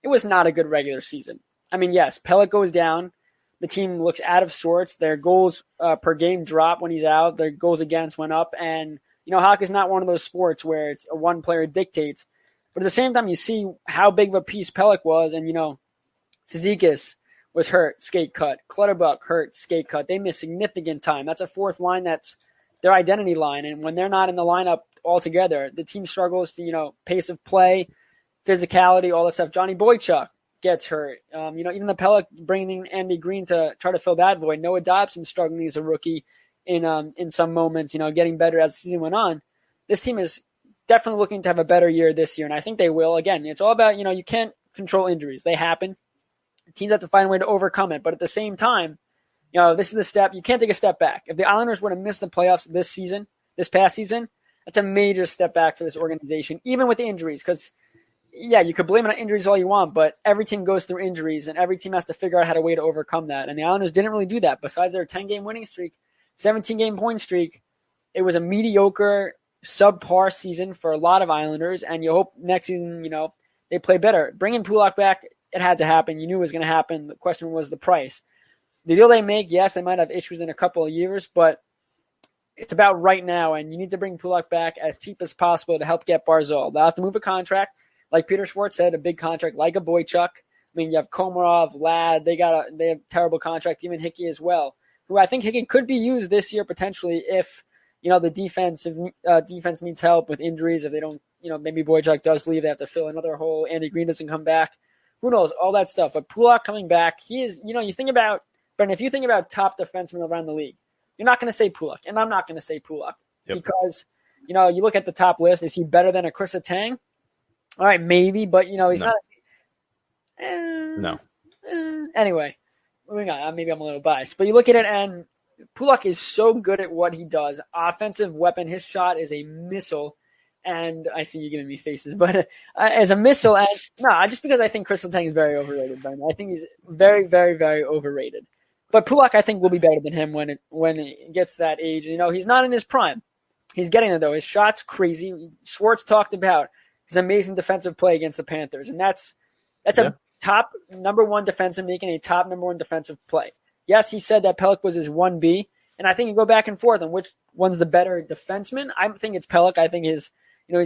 It was not a good regular season. I mean, yes, Pelech goes down. The team looks out of sorts. Their goals per game drop when he's out. Their goals against went up. And, hockey is not one of those sports where it's a one player dictates. But at the same time, you see how big of a piece Pelech was. And, Cizikas was hurt, skate cut. Clutterbuck hurt, skate cut. They miss significant time. That's a fourth line that's their identity line. And when they're not in the lineup altogether, the team struggles to, pace of play, physicality, all that stuff. Johnny Boychuk gets hurt. Even the Pelech bringing in Andy Green to try to fill that void. Noah Dobson struggling as a rookie in some moments, getting better as the season went on. This team is definitely looking to have a better year this year, and I think they will. Again, it's all about, you can't control injuries. They happen. Teams have to find a way to overcome it. But at the same time, this is the step. You can't take a step back. If the Islanders would have missed the playoffs this past season, that's a major step back for this organization, even with the injuries, because yeah, you could blame it on injuries all you want, but every team goes through injuries, and every team has to figure out how to overcome that. And the Islanders didn't really do that. Besides their 10-game winning streak, 17-game point streak, it was a mediocre, subpar season for a lot of Islanders, and you hope next season, they play better. Bringing Pulak back, it had to happen. You knew it was going to happen. The question was the price. The deal they make, yes, they might have issues in a couple of years, but it's about right now, and you need to bring Pulak back as cheap as possible to help get Barzal. They'll have to move a contract. Like Peter Schwartz said, a big contract like a Boychuk. I mean, you have Komarov, Ladd. They have terrible contract. Even Hickey as well, who I think Hickey could be used this year potentially if the defense needs help with injuries. If they don't, maybe Boychuk does leave, they have to fill another hole. Andy Green doesn't come back. Who knows? All that stuff. But Pulak coming back, he is. You think about, Brendan, if you think about top defensemen around the league, you're not going to say Pulak, and I'm not going to say Pulak because you look at the top list. Is he better than a Chris Letang? All right, maybe, but he's not. No. Anyway, moving on. Maybe I'm a little biased, but you look at it, and Pulak is so good at what he does. Offensive weapon, his shot is a missile, and I see you giving me faces, but as a missile, and just because I think Chris Letang is very overrated, Brian. I think he's very, very, very overrated. But Pulak, I think, will be better than him when it gets to that age. He's not in his prime. He's getting there though. His shot's crazy. Schwartz talked about his amazing defensive play against the Panthers. And that's a top number one defenseman making a top number one defensive play. Yes, he said that Pelech was his 1B, and I think you go back and forth on which one's the better defenseman. I think it's Pelech. I think he's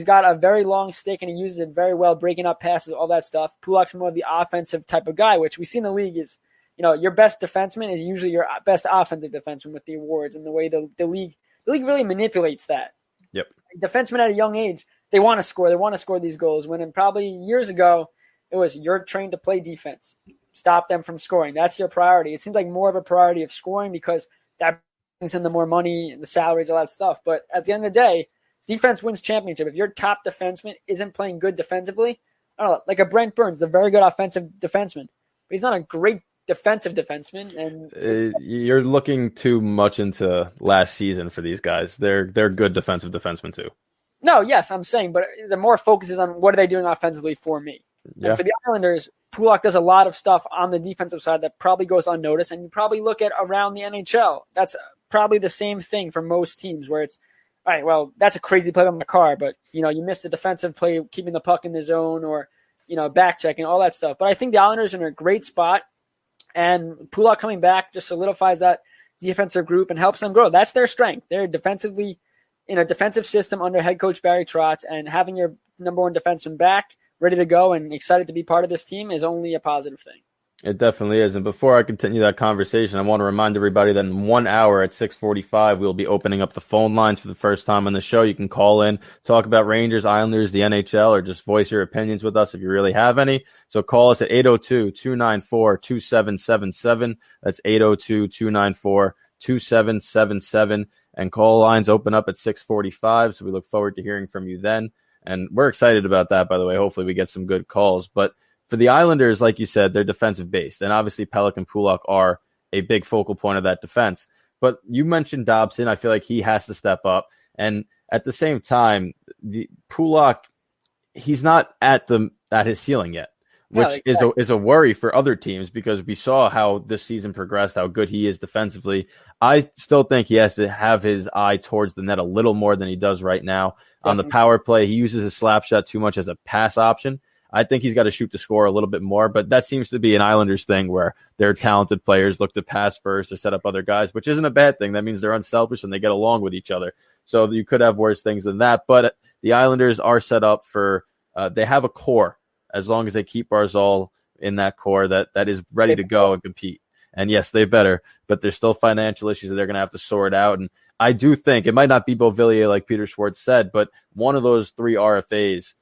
got a very long stick, and he uses it very well, breaking up passes, all that stuff. Pulak's more of the offensive type of guy, which we see in the league is, your best defenseman is usually your best offensive defenseman with the awards, and the way the league really manipulates that. Yep. Defensemen at a young age, they want to score. They want to score these goals. When probably years ago, it was you're trained to play defense. Stop them from scoring. That's your priority. It seems like more of a priority of scoring because that brings in the more money, the salaries, all that stuff. But at the end of the day, defense wins championship. If your top defenseman isn't playing good defensively, I don't know, like a Brent Burns, a very good offensive defenseman, but he's not a great defensive defenseman. And you're looking too much into last season for these guys. They're good defensive defensemen too. No, yes, I'm saying, but the more focus is on what are they doing offensively for me. Yeah. And for the Islanders, Pulak does a lot of stuff on the defensive side that probably goes unnoticed, and you probably look at around the NHL. That's probably the same thing for most teams where it's, all right, well, that's a crazy play on the car, but, you missed the defensive play, keeping the puck in the zone or, back checking, all that stuff. But I think the Islanders are in a great spot, and Pulak coming back just solidifies that defensive group and helps them grow. That's their strength. They're defensively in a defensive system under head coach Barry Trotz, and having your number one defenseman back, ready to go and excited to be part of this team is only a positive thing. It definitely is. And before I continue that conversation, I want to remind everybody that in 1 hour at 6:45, we'll be opening up the phone lines for the first time on the show. You can call in, talk about Rangers, Islanders, the NHL, or just voice your opinions with us if you really have any. So call us at 802-294-2777. That's 802-294-2777. And call lines open up at 6:45. So we look forward to hearing from you then. And we're excited about that, by the way. Hopefully we get some good calls. But for the Islanders, like you said, they're defensive based. And obviously Pelech and Pulock are a big focal point of that defense. But you mentioned Dobson. I feel like he has to step up. And at the same time, the Pulock, he's not at his ceiling yet, which is a worry for other teams because we saw how this season progressed, how good he is defensively. I still think he has to have his eye towards the net a little more than he does right now. Definitely. On the power play, he uses his slap shot too much as a pass option. I think he's got to shoot to score a little bit more, but that seems to be an Islanders thing where their talented players look to pass first or set up other guys, which isn't a bad thing. That means they're unselfish and they get along with each other. So you could have worse things than that, but the Islanders are set up for they have a core as long as they keep Barzal in that core that is ready to go and compete. And yes, they better, but there's still financial issues that they're going to have to sort out. And I do think it might not be Beauvillier like Peter Schwartz said, but one of those three RFAs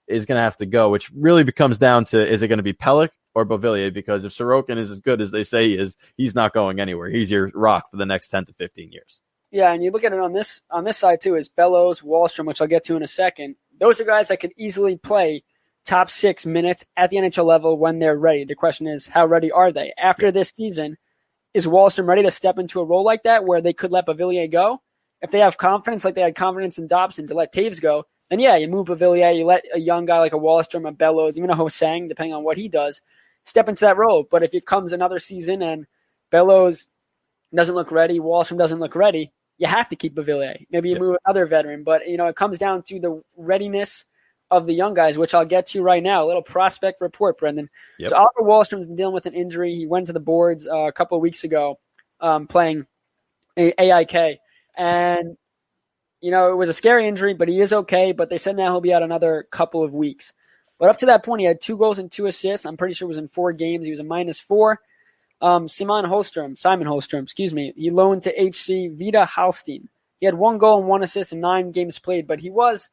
is going to have to go, which really becomes down to, is it going to be Pelech or Beauvillier? Because if Sorokin is as good as they say he is, he's not going anywhere. He's your rock for the next 10 to 15 years. Yeah, and you look at it on this side too, is Bellows, Wahlstrom, which I'll get to in a second. Those are guys that could easily play top 6 minutes at the NHL level when they're ready. The question is, how ready are they? After this season, is Wahlstrom ready to step into a role like that where they could let Beauvillier go? If they have confidence, like they had confidence in Dobson to let Taves go, then yeah, you move Beauvillier, you let a young guy like a Wahlstrom, a Bellows, even a Hosang, depending on what he does, step into that role. But if it comes another season and Bellows doesn't look ready, Wahlstrom doesn't look ready, you have to keep Beauvillier. Maybe you move another veteran. But, it comes down to the readiness of the young guys, which I'll get to right now. A little prospect report, Brendan. Yep. So Oliver Wahlstrom's been dealing with an injury. He went to the boards a couple of weeks ago playing AIK. And it was a scary injury, but he is okay. But they said now he'll be out another couple of weeks. But up to that point, he had 2 goals and 2 assists. I'm pretty sure it was in 4 games. He was a -4. Simon Holmstrom, he loaned to HC Vita Hallstein. He had 1 goal and 1 assist in 9 games played, but he was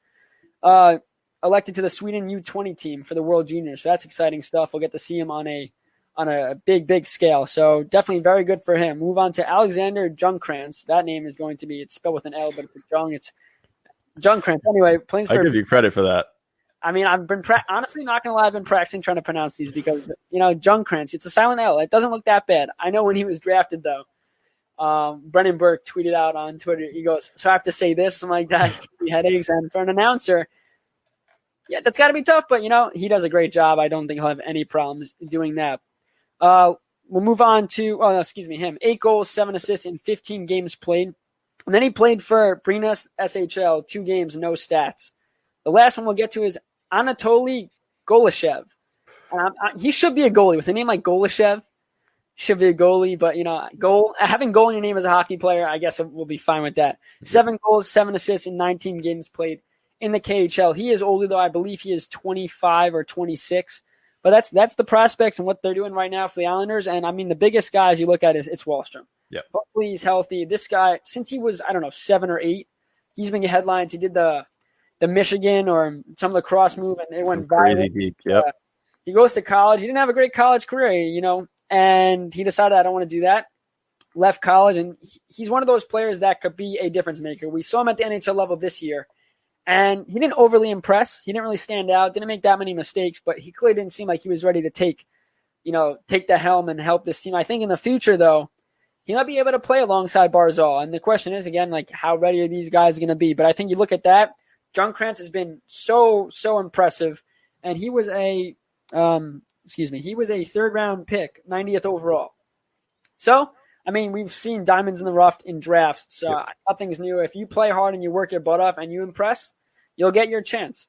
elected to the Sweden U20 team for the World Juniors. So that's exciting stuff. We'll get to see him on a big scale. So definitely very good for him. Move on to Alexander Junkrantz. That name is going to be, it's spelled with an L, but it's a Jung. It's Junkrantz. Anyway, I give you credit for that. I mean, I've been honestly not going to lie. I've been practicing trying to pronounce these because, Junkrantz, it's a silent L. It doesn't look that bad. I know when he was drafted, though, Brennan Burke tweeted out on Twitter. He goes, so I have to say this, something like that. He had eggs. And for an announcer, yeah, that's got to be tough. But, he does a great job. I don't think he'll have any problems doing that. We'll move on to, him. 8 goals, 7 assists in 15 games played. And then he played for Brinas SHL, 2 games, no stats. The last one we'll get to is Anatoly Golashev. He should be a goalie. With a name like Golashev, should be a goalie. But, having goal in your name as a hockey player, I guess we'll be fine with that. 7 goals, 7 assists in 19 games played in the KHL. He is older, though. I believe he is 25 or 26. But that's the prospects and what they're doing right now for the Islanders. And, I mean, the biggest guys you look at it's Wahlstrom. Yep. Hopefully he's healthy. This guy, since he was, 7 or 8, he's been getting headlines. He did the Michigan or some of the cross move, and it went viral. Crazy deep, yep. He goes to college. He didn't have a great college career, and he decided, I don't want to do that. Left college, and he's one of those players that could be a difference maker. We saw him at the NHL level this year, and he didn't overly impress. He didn't really stand out, didn't make that many mistakes, but he clearly didn't seem like he was ready to take the helm and help this team. I think in the future, though, he might be able to play alongside Barzal. And the question is, again, like, how ready are these guys going to be? But I think you look at that, Junkrantz has been so impressive, and he was a 3rd round pick, 90th overall. So, I mean, we've seen diamonds in the rough in drafts, so nothing's new. If you play hard and you work your butt off and you impress, you'll get your chance.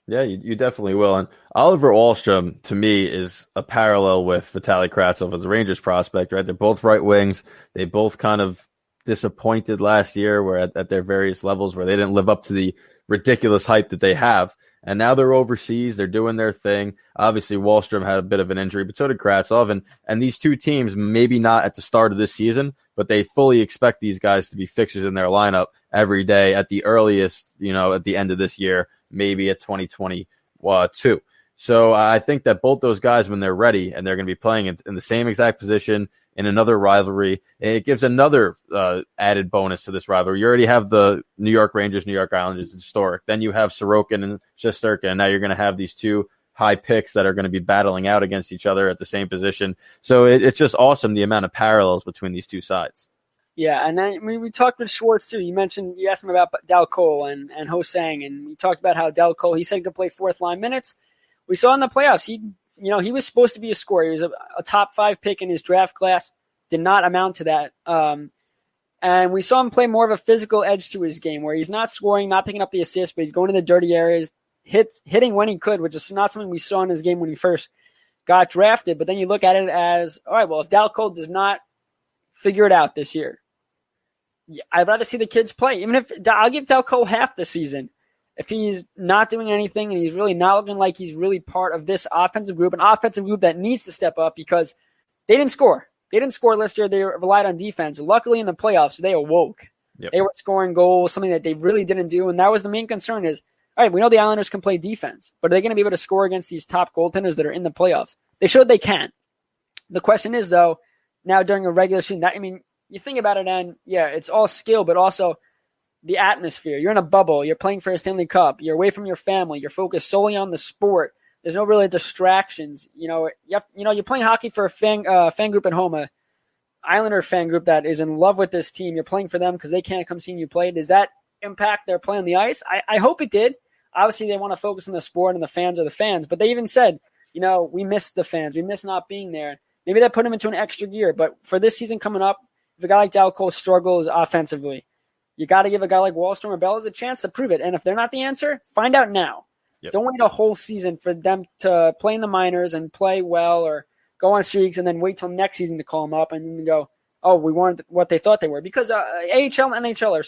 Yeah, you definitely will. And Oliver Wahlstrom, to me, is a parallel with Vitaly Kravtsov as a Rangers prospect, right? They're both right wings. They both kind of disappointed last year where at their various levels where they didn't live up to the ridiculous hype that they have. And now they're overseas. They're doing their thing. Obviously, Wahlstrom had a bit of an injury, but so did Kravtsov. And these two teams, maybe not at the start of this season, but they fully expect these guys to be fixtures in their lineup every day at the earliest, at the end of this year, maybe at 2022. So I think that both those guys, when they're ready and they're going to be playing in the same exact position in another rivalry, it gives another added bonus to this rivalry. You already have the New York Rangers, New York Islanders, historic. Then you have Sorokin and Shesterkin, and now you're going to have these two high picks that are going to be battling out against each other at the same position. So it's just awesome, the amount of parallels between these two sides. Yeah, and then we talked with Schwartz too. You asked him about Dal Cole and Ho-Sang, and we talked about how Dal Cole, he said he could play fourth line minutes. We saw in the playoffs, he was supposed to be a scorer. He was a top 5 pick in his draft class, did not amount to that. And we saw him play more of a physical edge to his game, where he's not scoring, not picking up the assists, but he's going to the dirty areas, hitting when he could, which is not something we saw in his game when he first got drafted. But then you look at it as, all right, well, if Dal Cole does not figure it out this year, I'd rather see the kids play. Even if I'll give Dal Cole half the season. If he's not doing anything and he's really not looking like he's really part of this offensive group, an offensive group that needs to step up because they didn't score. They didn't score last year. They relied on defense. Luckily in the playoffs, they awoke. Yep. They were scoring goals, something that they really didn't do. And that was the main concern is, all right, we know the Islanders can play defense, but are they going to be able to score against these top goaltenders that are in the playoffs? They showed they can. The question is, though, now during a regular season, you think about it and, yeah, it's all skill, but also the atmosphere. You're in a bubble. You're playing for a Stanley Cup. You're away from your family. You're focused solely on the sport. There's no really distractions. You're playing hockey for a fan group at home, a Islander fan group that is in love with this team. You're playing for them because they can't come see you play. Does that impact their play on the ice? I hope it did. Obviously, they want to focus on the sport and the fans are the fans. But they even said, we miss the fans. We miss not being there. Maybe that put them into an extra gear. But for this season coming up, if a guy like Dal Cole struggles offensively, you got to give a guy like Wahlstrom or Bellas a chance to prove it. And if they're not the answer, find out now. Yep. Don't wait a whole season for them to play in the minors and play well or go on streaks and then wait till next season to call them up and then go, oh, we weren't what they thought they were. Because AHL and NHL are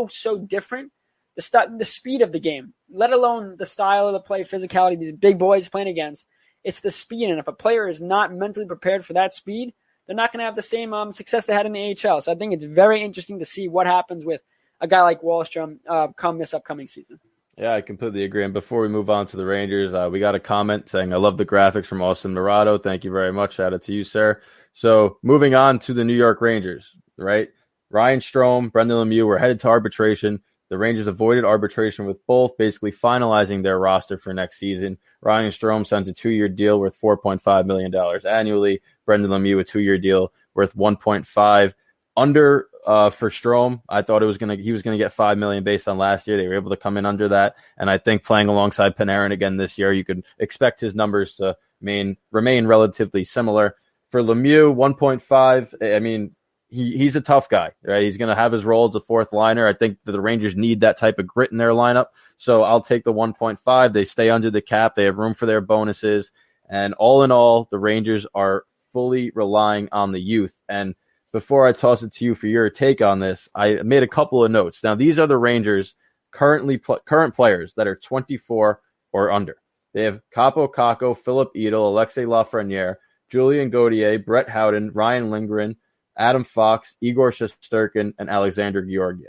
so different. The speed of the game, let alone the style of the play, physicality, these big boys playing against, it's the speed. And if a player is not mentally prepared for that speed, they're not going to have the same success they had in the AHL. So I think it's very interesting to see what happens with a guy like Wahlstrom come this upcoming season. Yeah, I completely agree. And before we move on to the Rangers, we got a comment saying, I love the graphics from Austin Murado. Thank you very much. Shout out to you, sir. So moving on to the New York Rangers, right? Ryan Strome, Brendan Lemieux were headed to arbitration. The Rangers avoided arbitration with both, basically finalizing their roster for next season. Ryan Strome signs a 2-year deal worth $4.5 million annually. Brendan Lemieux, a 2-year deal worth $1.5 under for Strome. I thought he was going to get $5 million based on last year. They were able to come in under that, and I think playing alongside Panarin again this year, you could expect his numbers to remain relatively similar. For Lemieux, 1.5. I mean, he's a tough guy, right? He's going to have his role as a fourth liner. I think that the Rangers need that type of grit in their lineup, so I'll take the 1.5. They stay under the cap. They have room for their bonuses, and all in all, the Rangers are fully relying on the youth. And before I toss it to you for your take on this, I made a couple of notes. Now, these are the Rangers' current players that are 24 or under. They have Capo Caco, Philip Edel, Alexei Lafreniere, Julian Gauthier, Brett Howden, Ryan Lindgren, Adam Fox, Igor Shesterkin, and Alexander Georgiev.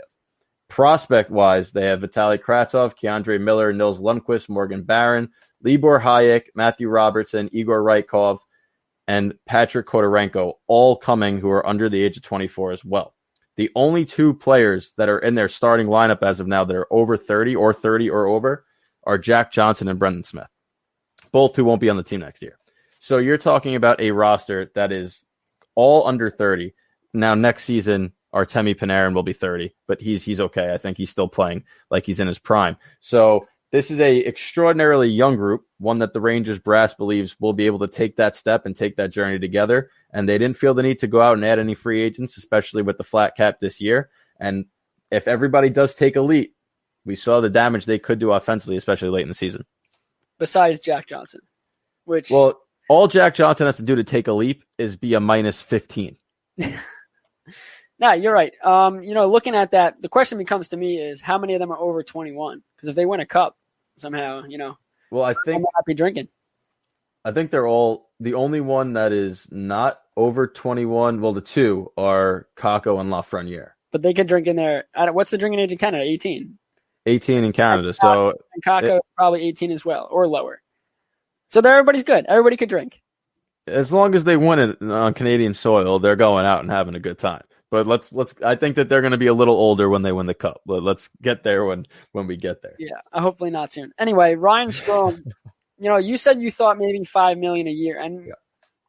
Prospect-wise, they have Vitaly Kravtsov, Keandre Miller, Nils Lundqvist, Morgan Barron, Libor Hayek, Matthew Robertson, Igor Rykov, and Patrick Kodorenko, all coming who are under the age of 24 as well. The only two players that are in their starting lineup as of now that are over 30 or over are Jack Johnson and Brendan Smith, both who won't be on the team next year. So you're talking about a roster that is all under 30. Now, next season, Artemi Panarin will be 30, but he's okay. I think he's still playing like he's in his prime. So this is a extraordinarily young group, one that the Rangers brass believes will be able to take that step and take that journey together. And they didn't feel the need to go out and add any free agents, especially with the flat cap this year. And if everybody does take a leap, we saw the damage they could do offensively, especially late in the season. Besides Jack Johnson, which... Well, all Jack Johnson has to do to take a leap is be a minus 15. No, you're right. Looking at that, the question becomes to me is how many of them are over 21? Because if they win a cup, somehow, Well, I I think might not be drinking. they're all the only one that is not over 21. Well, the two are Kako and Lafreniere. But they could drink in there. What's the drinking age in Canada? 18. 18 in Canada. So And Kako probably 18 as well, or lower. So everybody's good. Everybody could drink. as long as they win it on Canadian soil, they're going out and having a good time. But let's. I think that they're going to be a little older when they win the cup. Let's get there when we get there. Yeah, hopefully not soon. Anyway, Ryan Strome, you said you thought maybe $5 million a year, and Yeah.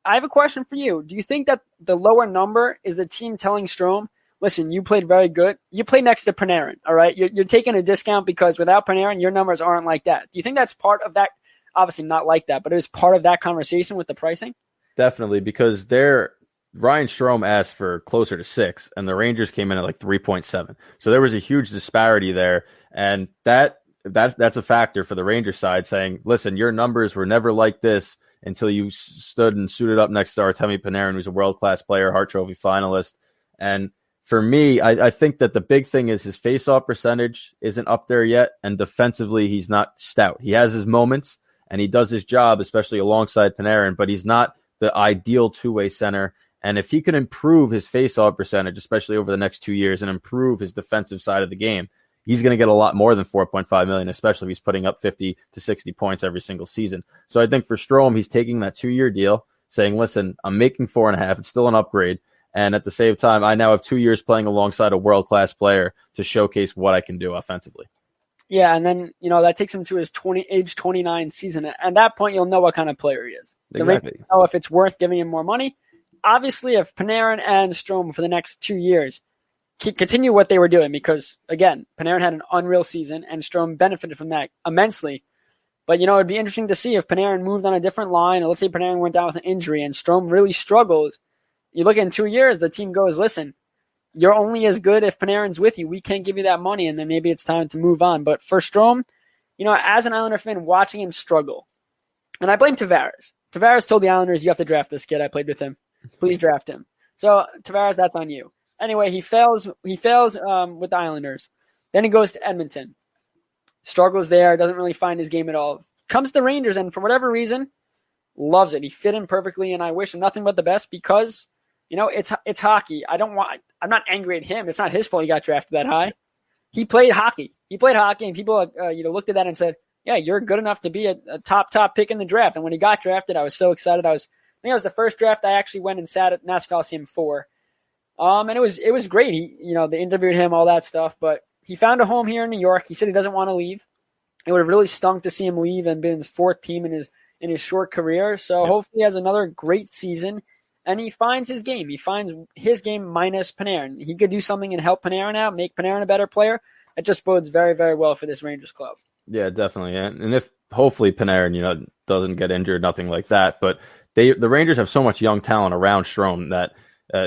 I have a question for you. Do you think that the lower number is the team telling Strome, listen, you played very good. You played next to Panarin, all right? You're taking a discount because without Panarin, your numbers aren't like that. Do you think that's part of that? Obviously not like that, but it was part of that conversation with the pricing? Definitely, because Ryan Strome asked for closer to 6, and the Rangers came in at like 3.7. So there was a huge disparity there, and that's a factor for the Rangers side, saying, listen, your numbers were never like this until you stood and suited up next to Artemi Panarin, who's a world-class player, Hart Trophy finalist. And for me, I think that the big thing is his face-off percentage isn't up there yet, and defensively, he's not stout. He has his moments, and he does his job, especially alongside Panarin, but he's not the ideal two-way center. And if he can improve his face-off percentage, especially over the next 2 years, and improve his defensive side of the game, he's going to get a lot more than $4.5 million, especially if he's putting up 50 to 60 points every single season. So I think for Strome, he's taking that 2-year deal, saying, listen, I'm making 4.5. It's still an upgrade. And at the same time, I now have 2 years playing alongside a world-class player to showcase what I can do offensively. Yeah, and then, that takes him to his age 29 season. At that point, you'll know what kind of player he is. The Exactly. Rangers know if it's worth giving him more money. Obviously, if Panarin and Strome for the next 2 years continue what they were doing, because, again, Panarin had an unreal season, and Strome benefited from that immensely. But, it'd be interesting to see if Panarin moved on a different line, or let's say Panarin went down with an injury and Strome really struggles. You look in 2 years, the team goes, listen, you're only as good if Panarin's with you. We can't give you that money, and then maybe it's time to move on. But for Strome, as an Islander fan, watching him struggle, and I blame Tavares. Tavares told the Islanders, you have to draft this kid. I played with him. Please draft him. So, Tavares, that's on you. Anyway, he fails with the Islanders. Then he goes to Edmonton. Struggles there, doesn't really find his game at all. Comes to the Rangers, and for whatever reason, loves it. He fit in perfectly, and I wish him nothing but the best because, it's hockey. I'm not angry at him. It's not his fault he got drafted that high. He played hockey. And people looked at that and said, yeah, you're good enough to be a top pick in the draft. And when he got drafted, I was so excited. I think it was the first draft I actually went and sat at Nassau Coliseum for. And it was great. They interviewed him, all that stuff, but he found a home here in New York. He said he doesn't want to leave. It would have really stunk to see him leave and been his fourth team in his short career. So hopefully he has another great season and he finds his game. He finds his game minus Panarin. He could do something and help Panarin out, make Panarin a better player. It just bodes very, very well for this Rangers club. Yeah, definitely. And if hopefully Panarin, doesn't get injured, nothing like that. But the Rangers have so much young talent around Strome that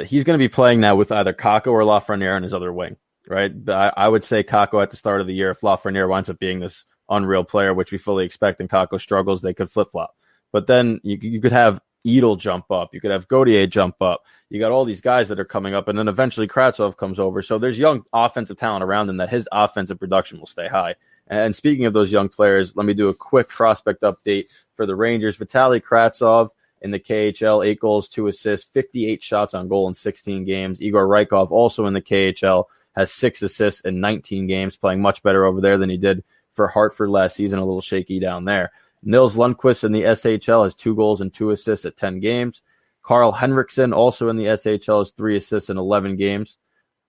he's going to be playing now with either Kako or Lafreniere in his other wing, right? But I would say Kako at the start of the year. If Lafreniere winds up being this unreal player, which we fully expect, and Kako struggles, they could flip-flop. But then you could have Edel jump up. You could have Gauthier jump up. You got all these guys that are coming up, and then eventually Kravtsov comes over. So there's young offensive talent around him that his offensive production will stay high. And speaking of those young players, let me do a quick prospect update for the Rangers. Vitaly Kravtsov in the KHL, 8 goals, 2 assists, 58 shots on goal in 16 games. Igor Rykov, also in the KHL, has 6 assists in 19 games, playing much better over there than he did for Hartford last season, a little shaky down there. Nils Lundqvist in the SHL has 2 goals and 2 assists at 10 games. Carl Henriksen, also in the SHL, has 3 assists in 11 games.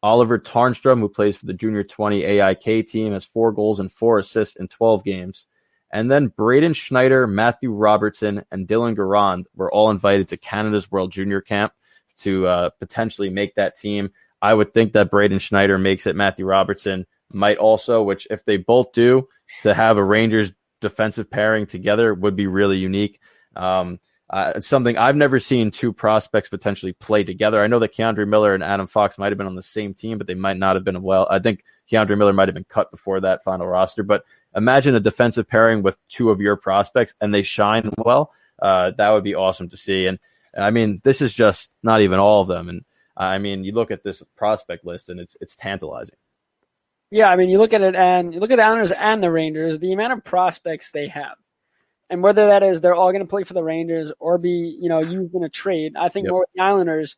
Oliver Tarnstrom, who plays for the Junior 20 AIK team, has 4 goals and 4 assists in 12 games. And then Braden Schneider, Matthew Robertson, and Dylan Garand were all invited to Canada's World Junior Camp to potentially make that team. I would think that Braden Schneider makes it. Matthew Robertson might also, which if they both do, to have a Rangers defensive pairing together would be really unique. It's something I've never seen 2 prospects potentially play together. I know that Keandre Miller and Adam Fox might have been on the same team, but they might not have been well. I think Keandre Miller might have been cut before that final roster. But imagine a defensive pairing with 2 of your prospects and they shine well. That would be awesome to see. And I mean, this is just not even all of them. And I mean, you look at this prospect list and it's tantalizing. Yeah, I mean, you look at it and you look at the Islanders and the Rangers, the amount of prospects they have. And whether that is they're all going to play for the Rangers or be, used in a trade, I think more with the Islanders,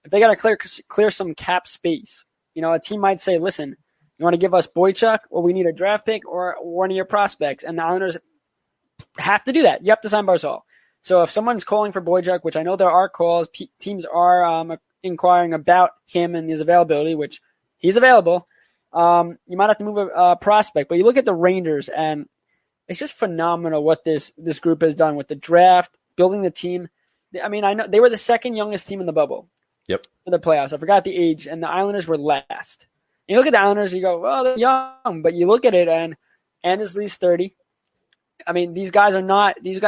if they got to clear some cap space, a team might say, listen, you want to give us Boychuk or we need a draft pick or one of your prospects. And the Islanders have to do that. You have to sign Barzal. So if someone's calling for Boychuk, which I know there are calls, teams are inquiring about him and his availability, which he's available, you might have to move a prospect. But you look at the Rangers, and it's just phenomenal what this group has done with the draft, building the team. I mean, I know they were the second youngest team in the bubble. Yep. For the playoffs. I forgot the age, and the Islanders were last. You look at the Islanders, you go, well, they're young, but you look at it, and Annesley's 30. I mean, these guys,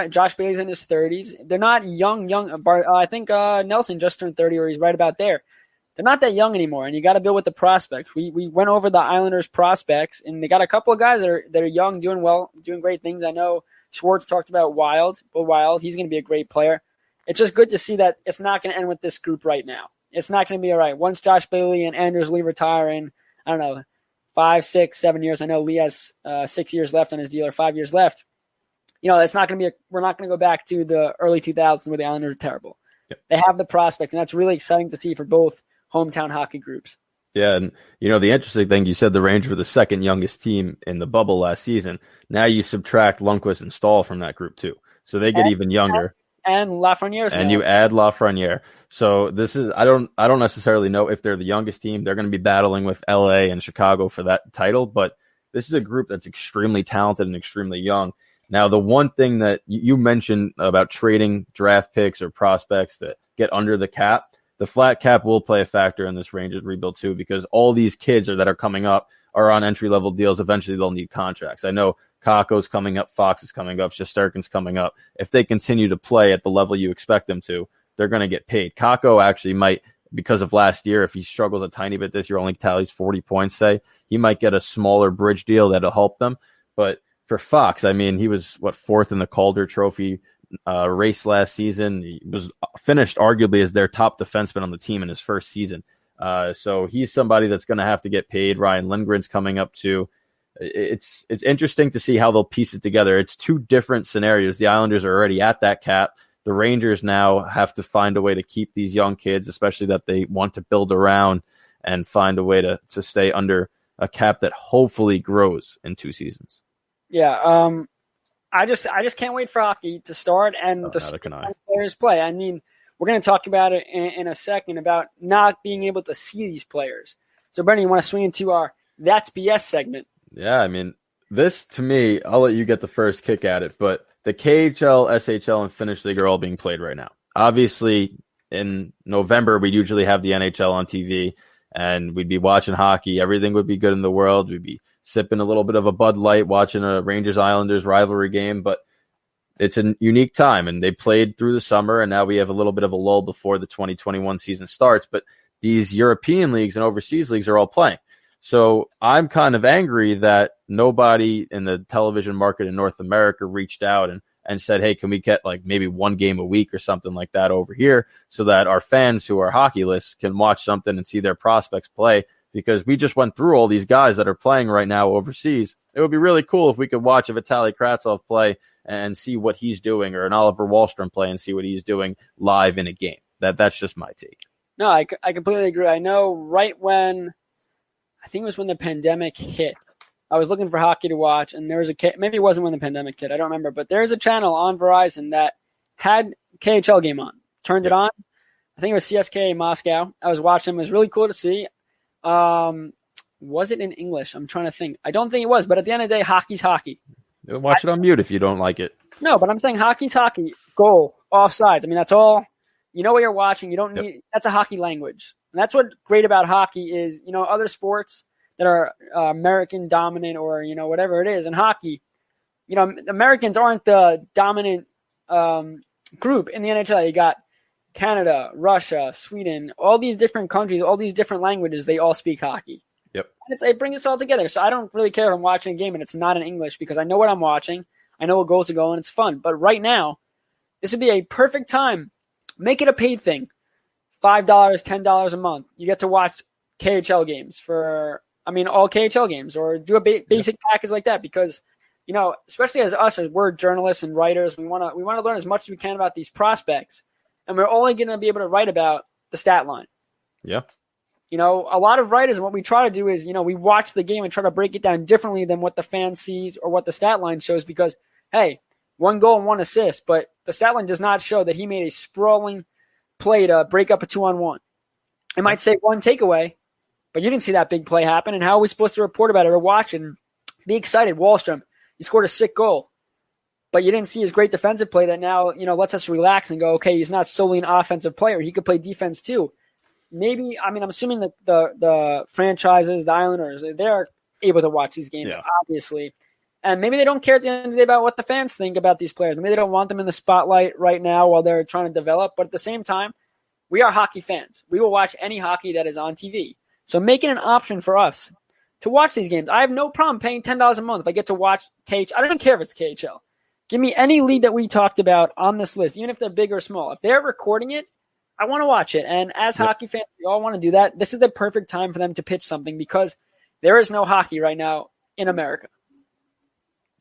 Josh Bailey's in his 30s. They're not young. I think Nelson just turned 30, or he's right about there. They're not that young anymore, and you got to build with the prospects. We went over the Islanders prospects, and they got a couple of guys that are young, doing well, doing great things. I know Schwartz talked about Wild. He's going to be a great player. It's just good to see that it's not going to end with this group right now. It's not going to be all right. Once Josh Bailey and Anders Lee retire in, I don't know, 5, 6, 7 years. I know Lee has 6 years left on his deal or 5 years left. It's not going to be we're not going to go back to the early 2000s where the Islanders are terrible. Yep. They have the prospect, and that's really exciting to see for both hometown hockey groups. Yeah, and the interesting thing, you said the Rangers were the second youngest team in the bubble last season. Now you subtract Lundqvist and Stahl from that group too. So they get even younger. And Lafreniere. And you add Lafreniere. So this is I don't necessarily know if they're the youngest team. They're going to be battling with LA and Chicago for that title, but this is a group that's extremely talented and extremely young. Now, the one thing that you mentioned about trading draft picks or prospects that get under the cap, the flat cap will play a factor in this Rangers rebuild too, because all these kids that are coming up are on entry-level deals. Eventually, they'll need contracts. I know Kakko's coming up, Fox is coming up, Shesterkin's coming up. If they continue to play at the level you expect them to, they're going to get paid. Kakko actually might, because of last year, if he struggles a tiny bit this year, only tallies 40 points, say, he might get a smaller bridge deal that'll help them. But for Fox, I mean, he was, fourth in the Calder Trophy race last season. He was finished arguably as their top defenseman on the team in his first season. So he's somebody that's going to have to get paid. Ryan Lindgren's coming up too. It's interesting to see how they'll piece it together. It's two different scenarios. The Islanders are already at that cap. The Rangers now have to find a way to keep these young kids, especially that they want to build around, and find a way to stay under a cap that hopefully grows in 2 seasons. Yeah, I just can't wait for hockey to start and to see players play. I mean, we're going to talk about it in a second about not being able to see these players. So, Brendan, you want to swing into our That's BS segment? Yeah, I mean, this to me, I'll let you get the first kick at it, but the KHL, SHL, and Finnish League are all being played right now. Obviously, in November, we'd usually have the NHL on TV, and we'd be watching hockey. Everything would be good in the world. We'd be sipping a little bit of a Bud Light, watching a Rangers-Islanders rivalry game, but it's a unique time, and they played through the summer, and now we have a little bit of a lull before the 2021 season starts, but these European leagues and overseas leagues are all playing. So I'm kind of angry that nobody in the television market in North America reached out and said, hey, can we get maybe one game a week or something like that over here so that our fans who are hockeyless can watch something and see their prospects play? Because we just went through all these guys that are playing right now overseas. It would be really cool if we could watch a Vitaly Kravtsov play and see what he's doing, or an Oliver Wahlstrom play and see what he's doing live in a game. That's just my take. No, I completely agree. I know right when, I think it was when the pandemic hit, I was looking for hockey to watch, and there was maybe it wasn't when the pandemic hit, I don't remember, but there's a channel on Verizon that had KHL game on. Turned it on. I think it was CSKA Moscow. I was watching. It was really cool to see. Was it in English? I'm trying to think. I don't think it was, but at the end of the day, hockey's hockey. Watch it on mute if you don't like it. No, but I'm saying hockey's hockey. Goal, offsides. I mean, that's all. You know what you're watching. You don't need. That's a hockey language. And that's what's great about hockey is, other sports that are American dominant or, whatever it is. In hockey, Americans aren't the dominant group in the NHL. You got Canada, Russia, Sweden, all these different countries, all these different languages, they all speak hockey. Yep. And it brings us all together. So I don't really care if I'm watching a game and it's not in English because I know what I'm watching. I know what goals to go and it's fun. But right now, this would be a perfect time. Make it a paid thing. $5, $10 a month. You get to watch KHL games for, all KHL games, or do a basic package like that, because, especially as we're journalists and writers, we want to learn as much as we can about these prospects, and we're only going to be able to write about the stat line. Yeah. A lot of writers, what we try to do is, we watch the game and try to break it down differently than what the fan sees or what the stat line shows, because, hey, 1 goal and 1 assist, but the stat line does not show that he made a sprawling play to break up a 2-on-1. It might say 1 takeaway, but you didn't see that big play happen. And how are we supposed to report about it or watch and be excited? Wallstrom, he scored a sick goal, but you didn't see his great defensive play that now, lets us relax and go, okay, he's not solely an offensive player. He could play defense too. Maybe, I'm assuming that the franchises, the Islanders, they're able to watch these games, obviously. And maybe they don't care at the end of the day about what the fans think about these players. Maybe they don't want them in the spotlight right now while they're trying to develop. But at the same time, we are hockey fans. We will watch any hockey that is on TV. So make it an option for us to watch these games. I have no problem paying $10 a month if I get to watch KHL. I don't even care if it's KHL. Give me any league that we talked about on this list, even if they're big or small. If they're recording it, I want to watch it. And as hockey fans, we all want to do that. This is the perfect time for them to pitch something, because there is no hockey right now in America.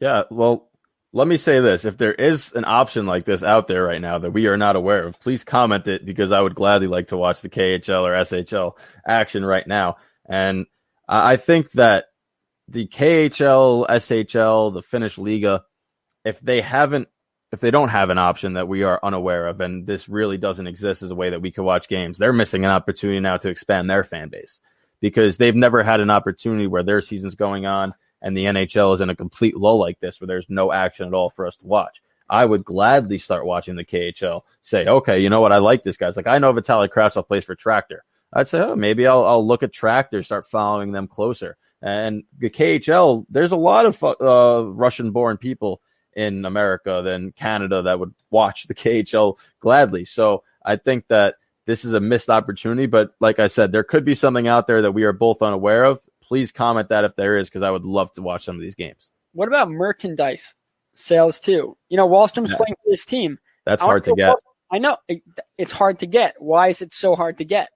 Yeah, well, let me say this. If there is an option like this out there right now that we are not aware of, please comment it, because I would gladly like to watch the KHL or SHL action right now. And I think that the KHL, SHL, the Finnish Liga, if they don't have an option that we are unaware of, and this really doesn't exist as a way that we can watch games, they're missing an opportunity now to expand their fan base, because they've never had an opportunity where their season's going on and the NHL is in a complete lull like this, where there's no action at all for us to watch. I would gladly start watching the KHL, say, okay, you know what, I like this guy. It's like, I know Vitaly Krasov plays for Tractor. I'd say, maybe I'll look at Tractor, start following them closer. And the KHL, there's a lot of Russian-born people in America than Canada that would watch the KHL gladly. So I think that this is a missed opportunity. But like I said, there could be something out there that we are both unaware of. Please comment that if there is, because I would love to watch some of these games. What about merchandise sales too? Wallstrom's playing for this team. That's hard to get. I know it's hard to get. Why is it so hard to get?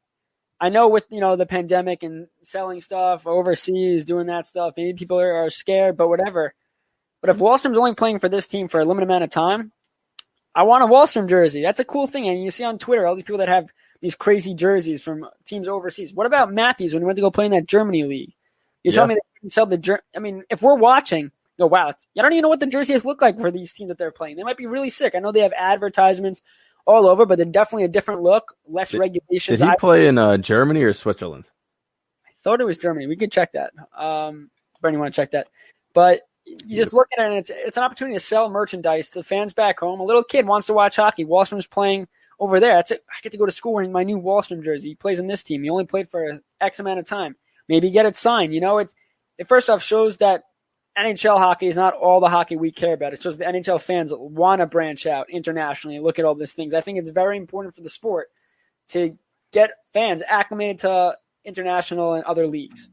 I know with the pandemic and selling stuff overseas, doing that stuff, maybe people are scared, but whatever. But if Wallstrom's only playing for this team for a limited amount of time, I want a Wallstrom jersey. That's a cool thing. And you see on Twitter all these people that have these crazy jerseys from teams overseas. What about Matthews when he went to go play in that Germany league? You're telling me they can sell the jersey? I mean, if we're watching, go, wow, I don't even know what the jerseys look like for these teams that they're playing. They might be really sick. I know they have advertisements all over, but they're definitely a different look, less regulations. Did he play in Germany or Switzerland? I thought it was Germany. We could check that. Bernie, want to check that? But you just look at it, and it's an opportunity to sell merchandise to fans back home. A little kid wants to watch hockey. Wallstrom's playing over there. That's it. I get to go to school wearing my new Wallstrom jersey. He plays in this team. He only played for X amount of time. Maybe get it signed. It first off shows that NHL hockey is not all the hockey we care about. It shows the NHL fans want to branch out internationally and look at all these things. I think it's very important for the sport to get fans acclimated to international and other leagues.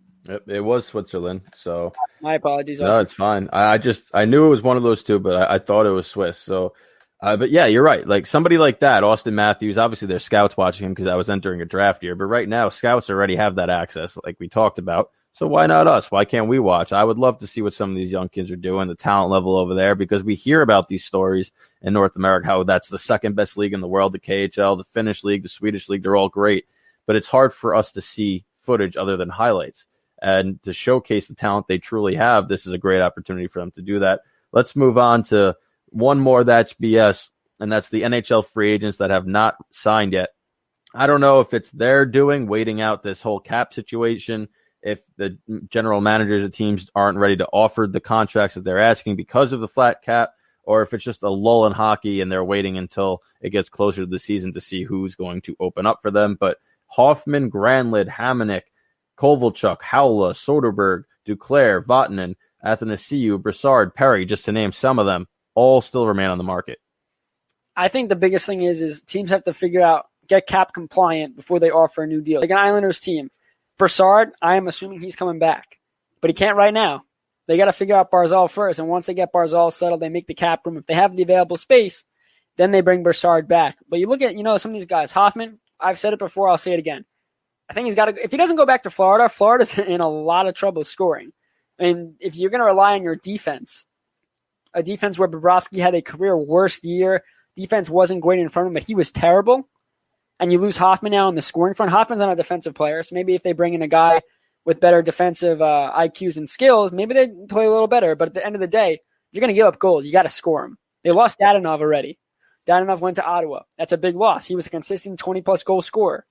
It was Switzerland, so my apologies. No, it's fine. I knew it was one of those two, but I thought it was Swiss. So, but yeah, you're right. Like somebody like that, Austin Matthews. Obviously, there's scouts watching him because I was entering a draft year. But right now, scouts already have that access, like we talked about. So why not us? Why can't we watch? I would love to see what some of these young kids are doing, the talent level over there, because we hear about these stories in North America, how that's the second best league in the world, the KHL, the Finnish league, the Swedish league. They're all great, but it's hard for us to see footage other than highlights. And to showcase the talent they truly have, this is a great opportunity for them to do that. Let's move on to one more that's BS, and that's the NHL free agents that have not signed yet. I don't know if it's their doing, waiting out this whole cap situation, if the general managers of teams aren't ready to offer the contracts that they're asking because of the flat cap, or if it's just a lull in hockey and they're waiting until it gets closer to the season to see who's going to open up for them. But Hoffman, Granlund, Hamonic, Kovalchuk, Haula, Soderberg, Duclair, Vatanen, Athanasiou, Brassard, Perry, just to name some of them, all still remain on the market. I think the biggest thing is teams have to figure out, get cap compliant before they offer a new deal. Like an Islanders team, Brassard, I am assuming he's coming back, but he can't right now. They got to figure out Barzal first, and once they get Barzal settled, they make the cap room. If they have the available space, then they bring Brassard back. But you look at, some of these guys. Hoffman, I've said it before, I'll say it again. I think he's got to – if he doesn't go back to Florida, Florida's in a lot of trouble scoring. I mean, if you're going to rely on your defense, a defense where Bobrovsky had a career worst year, defense wasn't great in front of him, but he was terrible, and you lose Hoffman now on the scoring front. Hoffman's not a defensive player, so maybe if they bring in a guy with better defensive IQs and skills, maybe they play a little better. But at the end of the day, if you're going to give up goals, you got to score them. They lost Dadonov already. Dadonov went to Ottawa. That's a big loss. He was a consistent 20-plus goal scorer.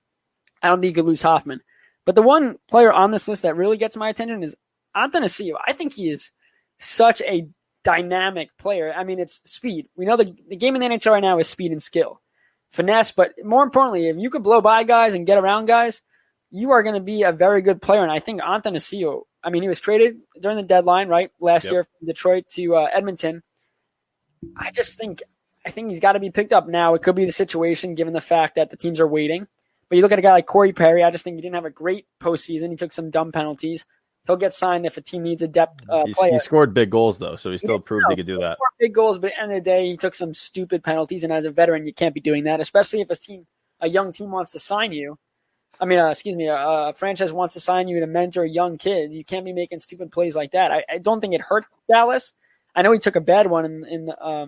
I don't think you could lose Hoffman. But the one player on this list that really gets my attention is Athanasiou. I think he is such a dynamic player. I mean, it's speed. We know the game in the NHL right now is speed and skill. Finesse, but more importantly, if you could blow by guys and get around guys, you are going to be a very good player. And I think Athanasiou, I mean, he was traded during the deadline, right, last year from Detroit to Edmonton. I think he's got to be picked up now. It could be the situation given the fact that the teams are waiting. But you look at a guy like Corey Perry, I just think he didn't have a great postseason. He took some dumb penalties. He'll get signed if a team needs a depth player. He scored big goals, though, so he still proved he could do that. Big goals, but at the end of the day, he took some stupid penalties, and as a veteran, you can't be doing that, especially if a young team wants to sign you. I mean, a franchise wants to sign you to mentor a young kid. You can't be making stupid plays like that. I don't think it hurt Dallas. I know he took a bad one in I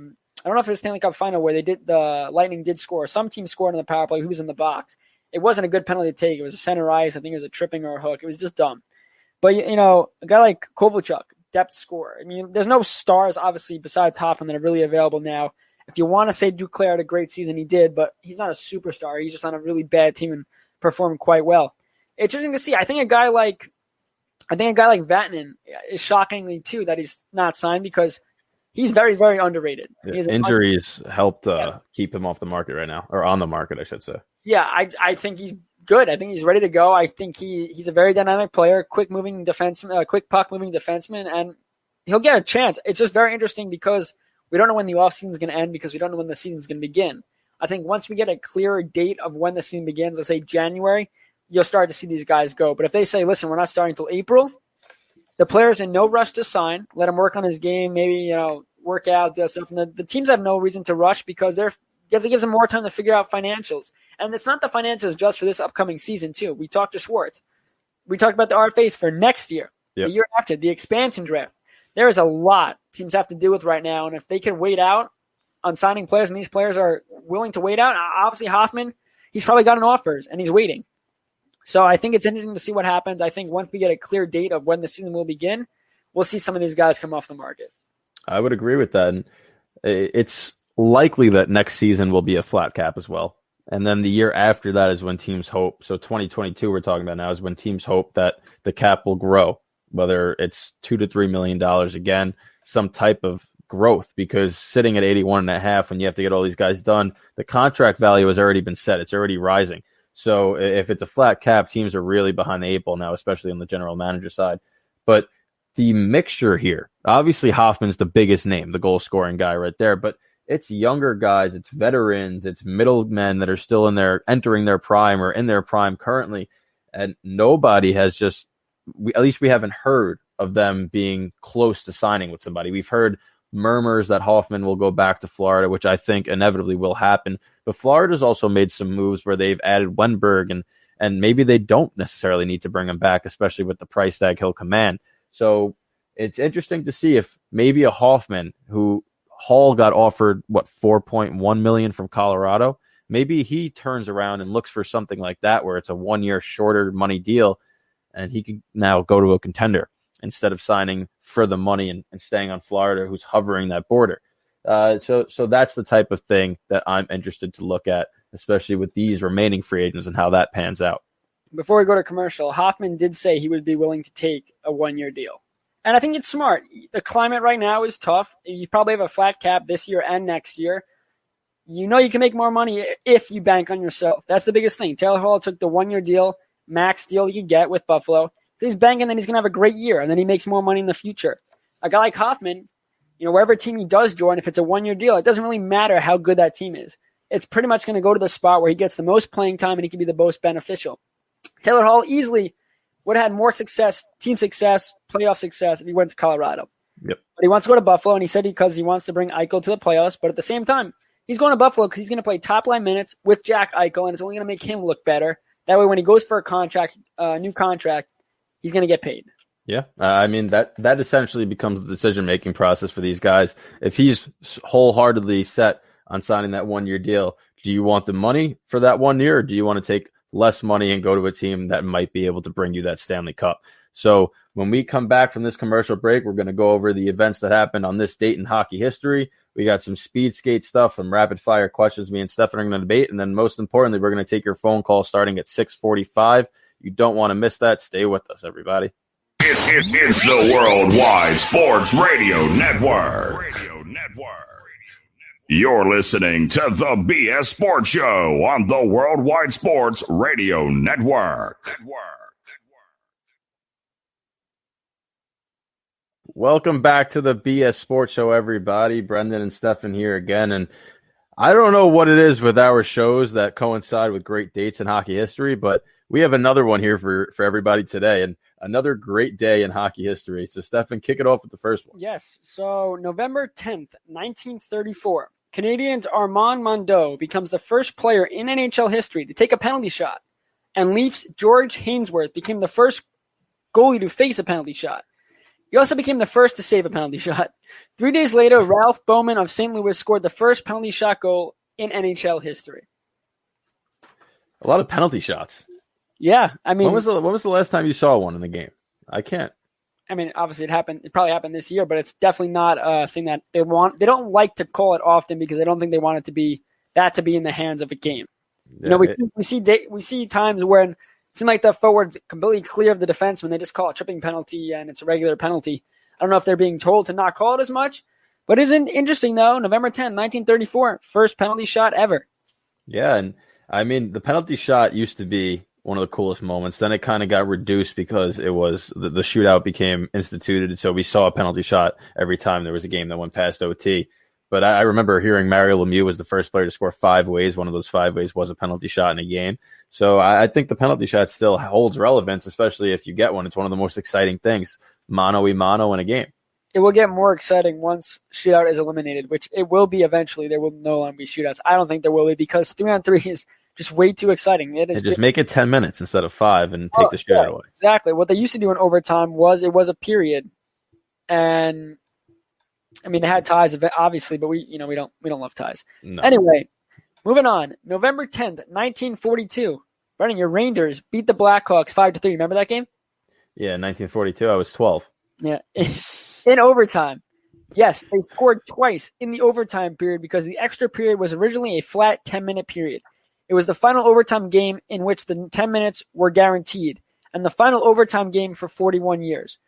don't know if it was Stanley Cup final where the Lightning did score. Some team scored on the power play. Who was in the box? It wasn't a good penalty to take. It was a center ice. I think it was a tripping or a hook. It was just dumb. But, a guy like Kovalchuk, depth scorer. I mean, there's no stars, obviously, besides Hoffman that are really available now. If you want to say Duclair had a great season, he did, but he's not a superstar. He's just on a really bad team and performed quite well. It's interesting to see. I think a guy like Vatanen is shockingly, too, that he's not signed because he's very, very underrated. Injuries helped keep him off the market right now, or on the market, I should say. Yeah, I think he's good. I think he's ready to go. I think he's a very dynamic player, quick puck moving defenseman, and he'll get a chance. It's just very interesting because we don't know when the offseason is going to end because we don't know when the season is going to begin. I think once we get a clearer date of when the season begins, let's say January, you'll start to see these guys go. But if they say, listen, we're not starting until April, the player's in no rush to sign. Let him work on his game, maybe work out, do stuff. And the teams have no reason to rush because it gives them more time to figure out financials. And it's not the financials just for this upcoming season, too. We talked to Schwartz. We talked about the RFAs for next year, the year after, the expansion draft. There is a lot teams have to deal with right now. And if they can wait out on signing players and these players are willing to wait out, obviously Hoffman, he's probably gotten offers and he's waiting. So I think it's interesting to see what happens. I think once we get a clear date of when the season will begin, we'll see some of these guys come off the market. I would agree with that. And it's likely that next season will be a flat cap as well. And then the year after that is when teams hope. So 2022 we're talking about now is when teams hope that the cap will grow, whether it's $2 to $3 million again, some type of growth, because sitting at 81.5 when you have to get all these guys done, the contract value has already been set. It's already rising. So if it's a flat cap, teams are really behind the eight ball now, especially on the general manager side. But the mixture here, obviously Hoffman's the biggest name, the goal scoring guy right there, but it's younger guys, it's veterans, it's middlemen that are still entering their prime or in their prime currently. And nobody has at least we haven't heard of them being close to signing with somebody. We've heard murmurs that Hoffman will go back to Florida, which I think inevitably will happen. But Florida's also made some moves where they've added Wenberg, and maybe they don't necessarily need to bring him back, especially with the price tag he'll command. So it's interesting to see if maybe a Hoffman, who Hall got offered, $4.1 million from Colorado, maybe he turns around and looks for something like that where it's a 1 year shorter money deal and he can now go to a contender instead of signing for the money and staying on Florida, who's hovering that border. So that's the type of thing that I'm interested to look at, especially with these remaining free agents and how that pans out. Before we go to commercial, Hoffman did say he would be willing to take a 1 year deal. And I think it's smart. The climate right now is tough. You probably have a flat cap this year and next year. You know you can make more money if you bank on yourself. That's the biggest thing. Taylor Hall took the 1 year deal, max deal he could get with Buffalo. So he's banking that he's going to have a great year, and then he makes more money in the future. A guy like Hoffman, wherever team he does join, if it's a 1 year deal, it doesn't really matter how good that team is. It's pretty much going to go to the spot where he gets the most playing time and he can be the most beneficial. Taylor Hall easily would have had more success, team success, playoff success if he went to Colorado. Yep. But he wants to go to Buffalo, and he said because he wants to bring Eichel to the playoffs. But at the same time, he's going to Buffalo because he's going to play top-line minutes with Jack Eichel, and it's only going to make him look better. That way, when he goes for a new contract, he's going to get paid. Yeah, I mean, that essentially becomes the decision-making process for these guys. If he's wholeheartedly set on signing that one-year deal, do you want the money for that 1 year, or do you want to take less money and go to a team that might be able to bring you that Stanley Cup? So when we come back from this commercial break, we're going to go over the events that happened on this date in hockey history. We got some speed skate stuff, some rapid-fire questions me and Stefan are going to debate, and then most importantly, we're going to take your phone call starting at 6:45. You don't want to miss that. Stay with us, everybody. It's the Worldwide Sports Radio Network. You're listening to the BS Sports Show on the Worldwide Sports Radio Network. Welcome back to the BS Sports Show, everybody. Brendan and Stefan here again. And I don't know what it is with our shows that coincide with great dates in hockey history, but we have another one here for everybody today. And another great day in hockey history. So, Stefan, kick it off with the first one. Yes. So, November 10th, 1934, Canadians' Armand Mondeau becomes the first player in NHL history to take a penalty shot. And Leafs' George Hainsworth became the first goalie to face a penalty shot. He also became the first to save a penalty shot. 3 days later, Ralph Bowman of St. Louis scored the first penalty shot goal in NHL history. A lot of penalty shots. Yeah, I mean, when was the last time you saw one in the game? I can't. I mean, obviously it probably happened this year, but it's definitely not a thing that they want. They don't like to call it often because they don't think they want it to be in the hands of a game. Yeah, we see times when it seems like the forwards completely clear of the defense when they just call a tripping penalty and it's a regular penalty. I don't know if they're being told to not call it as much, but isn't interesting though. November 10, 1934, first penalty shot ever. Yeah, and I mean the penalty shot used to be one of the coolest moments. Then it kind of got reduced because it was the shootout became instituted. So we saw a penalty shot every time there was a game that went past OT. But I remember hearing Mario Lemieux was the first player to score 5 ways. One of those 5 ways was a penalty shot in a game. So I think the penalty shot still holds relevance, especially if you get one. It's one of the most exciting things, mano-a-mano in a game. It will get more exciting once shootout is eliminated, which it will be eventually. There will no longer be shootouts. I don't think there will be because 3-on-3 is just way too exciting. Just make it 10 minutes instead of 5 and take the shootout away. Exactly. What they used to do in overtime was it was a period, and I mean they had ties obviously, but we don't love ties. No. Anyway, moving on. November 10th, 1942. Brennan, your Rangers beat the Blackhawks 5-3. Remember that game? Yeah, 1942. I was 12. Yeah. In overtime. Yes, they scored twice in the overtime period because the extra period was originally a flat 10-minute period. It was the final overtime game in which the 10 minutes were guaranteed, and the final overtime game for 41 years.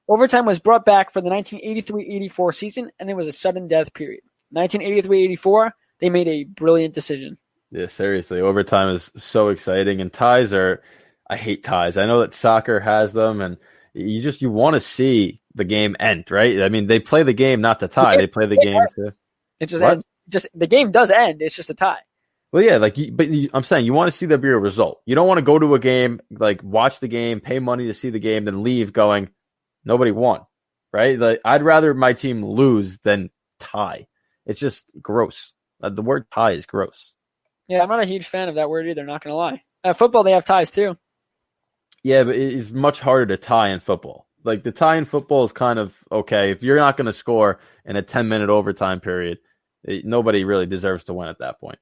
Overtime was brought back for the 1983-84 season, and there was a sudden death period. 1983-84, they made a brilliant decision. Yeah, seriously. Overtime is so exciting, and ties are – I hate ties. I know that soccer has them, and you want to see the game end, right? I mean, they play the game not to tie. They play the game to – It just ends. The game does end. It's just a tie. Well, yeah, I'm saying you want to see there be a result. You don't want to go to a game, like watch the game, pay money to see the game, then leave going, nobody won, right? Like I'd rather my team lose than tie. It's just gross. The word tie is gross. Yeah, I'm not a huge fan of that word either, not going to lie. Football, they have ties too. Yeah, but it's much harder to tie in football. Like the tie in football is kind of okay. If you're not going to score in a 10-minute overtime period, nobody really deserves to win at that point.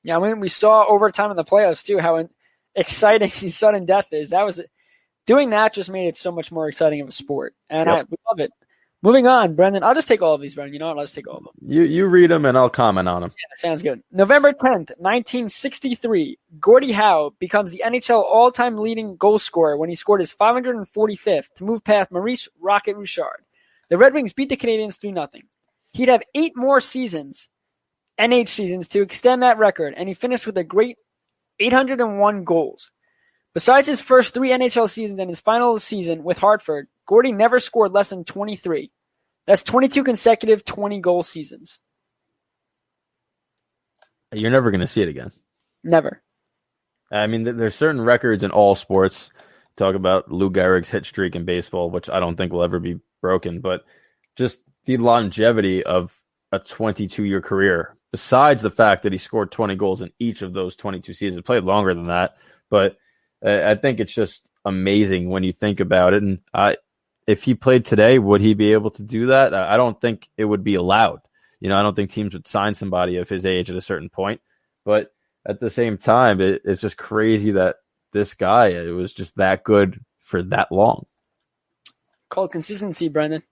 Yeah, I mean, we saw overtime in the playoffs too, how exciting sudden death is. Doing that just made it so much more exciting of a sport, and we love it. Moving on, Brendan. I'll just take all of these, Brendan. You know what? I'll just take all of them. You read them, and I'll comment on them. Yeah, sounds good. November 10th, 1963, Gordie Howe becomes the NHL all-time leading goal scorer when he scored his 545th to move past Maurice Rocket Richard. The Red Wings beat the Canadiens 3-0. He'd have 8 more seasons, NH seasons, to extend that record, and he finished with a great 801 goals. Besides his first 3 NHL seasons and his final season with Hartford, Gordie never scored less than 23. That's 22 consecutive 20-goal seasons. You're never going to see it again. Never. I mean, there's certain records in all sports. Talk about Lou Gehrig's hit streak in baseball, which I don't think will ever be broken, but just the longevity of a 22-year career, besides the fact that he scored 20 goals in each of those 22 seasons, played longer than that, but I think it's just amazing when you think about it. And if he played today, would he be able to do that? I don't think it would be allowed. I don't think teams would sign somebody of his age at a certain point. But at the same time, it's just crazy that this guy, it was just that good for that long. Called consistency, Brendan.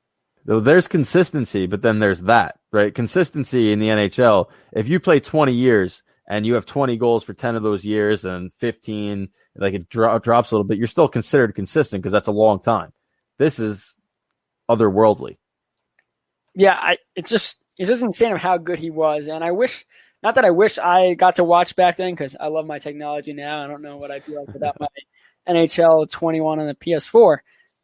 There's consistency, but then there's that, right? Consistency in the NHL, if you play 20 years and you have 20 goals for 10 of those years and 15, like it drops a little bit, you're still considered consistent because that's a long time. This is otherworldly. Yeah, it's just insane of how good he was. And I wish I got to watch back then because I love my technology now. I don't know what I'd be like without my NHL 21 on the PS4.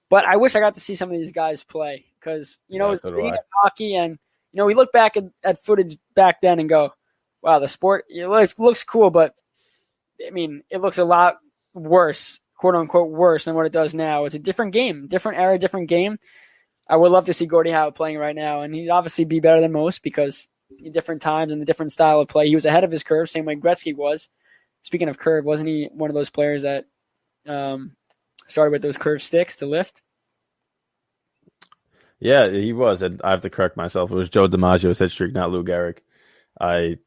But I wish I got to see some of these guys play because, it's hockey. And, we look back at footage back then and go, wow, the sport looks cool. But, I mean, it looks a lot worse, quote unquote, worse than what it does now. It's a different game, different era, different game. I would love to see Gordie Howe playing right now. And he'd obviously be better than most because in different times and the different style of play, he was ahead of his curve, same way Gretzky was. Speaking of curve, wasn't he one of those players that started with those curved sticks to lift? Yeah, he was. And I have to correct myself. It was Joe DiMaggio's hit streak, not Lou Gehrig. I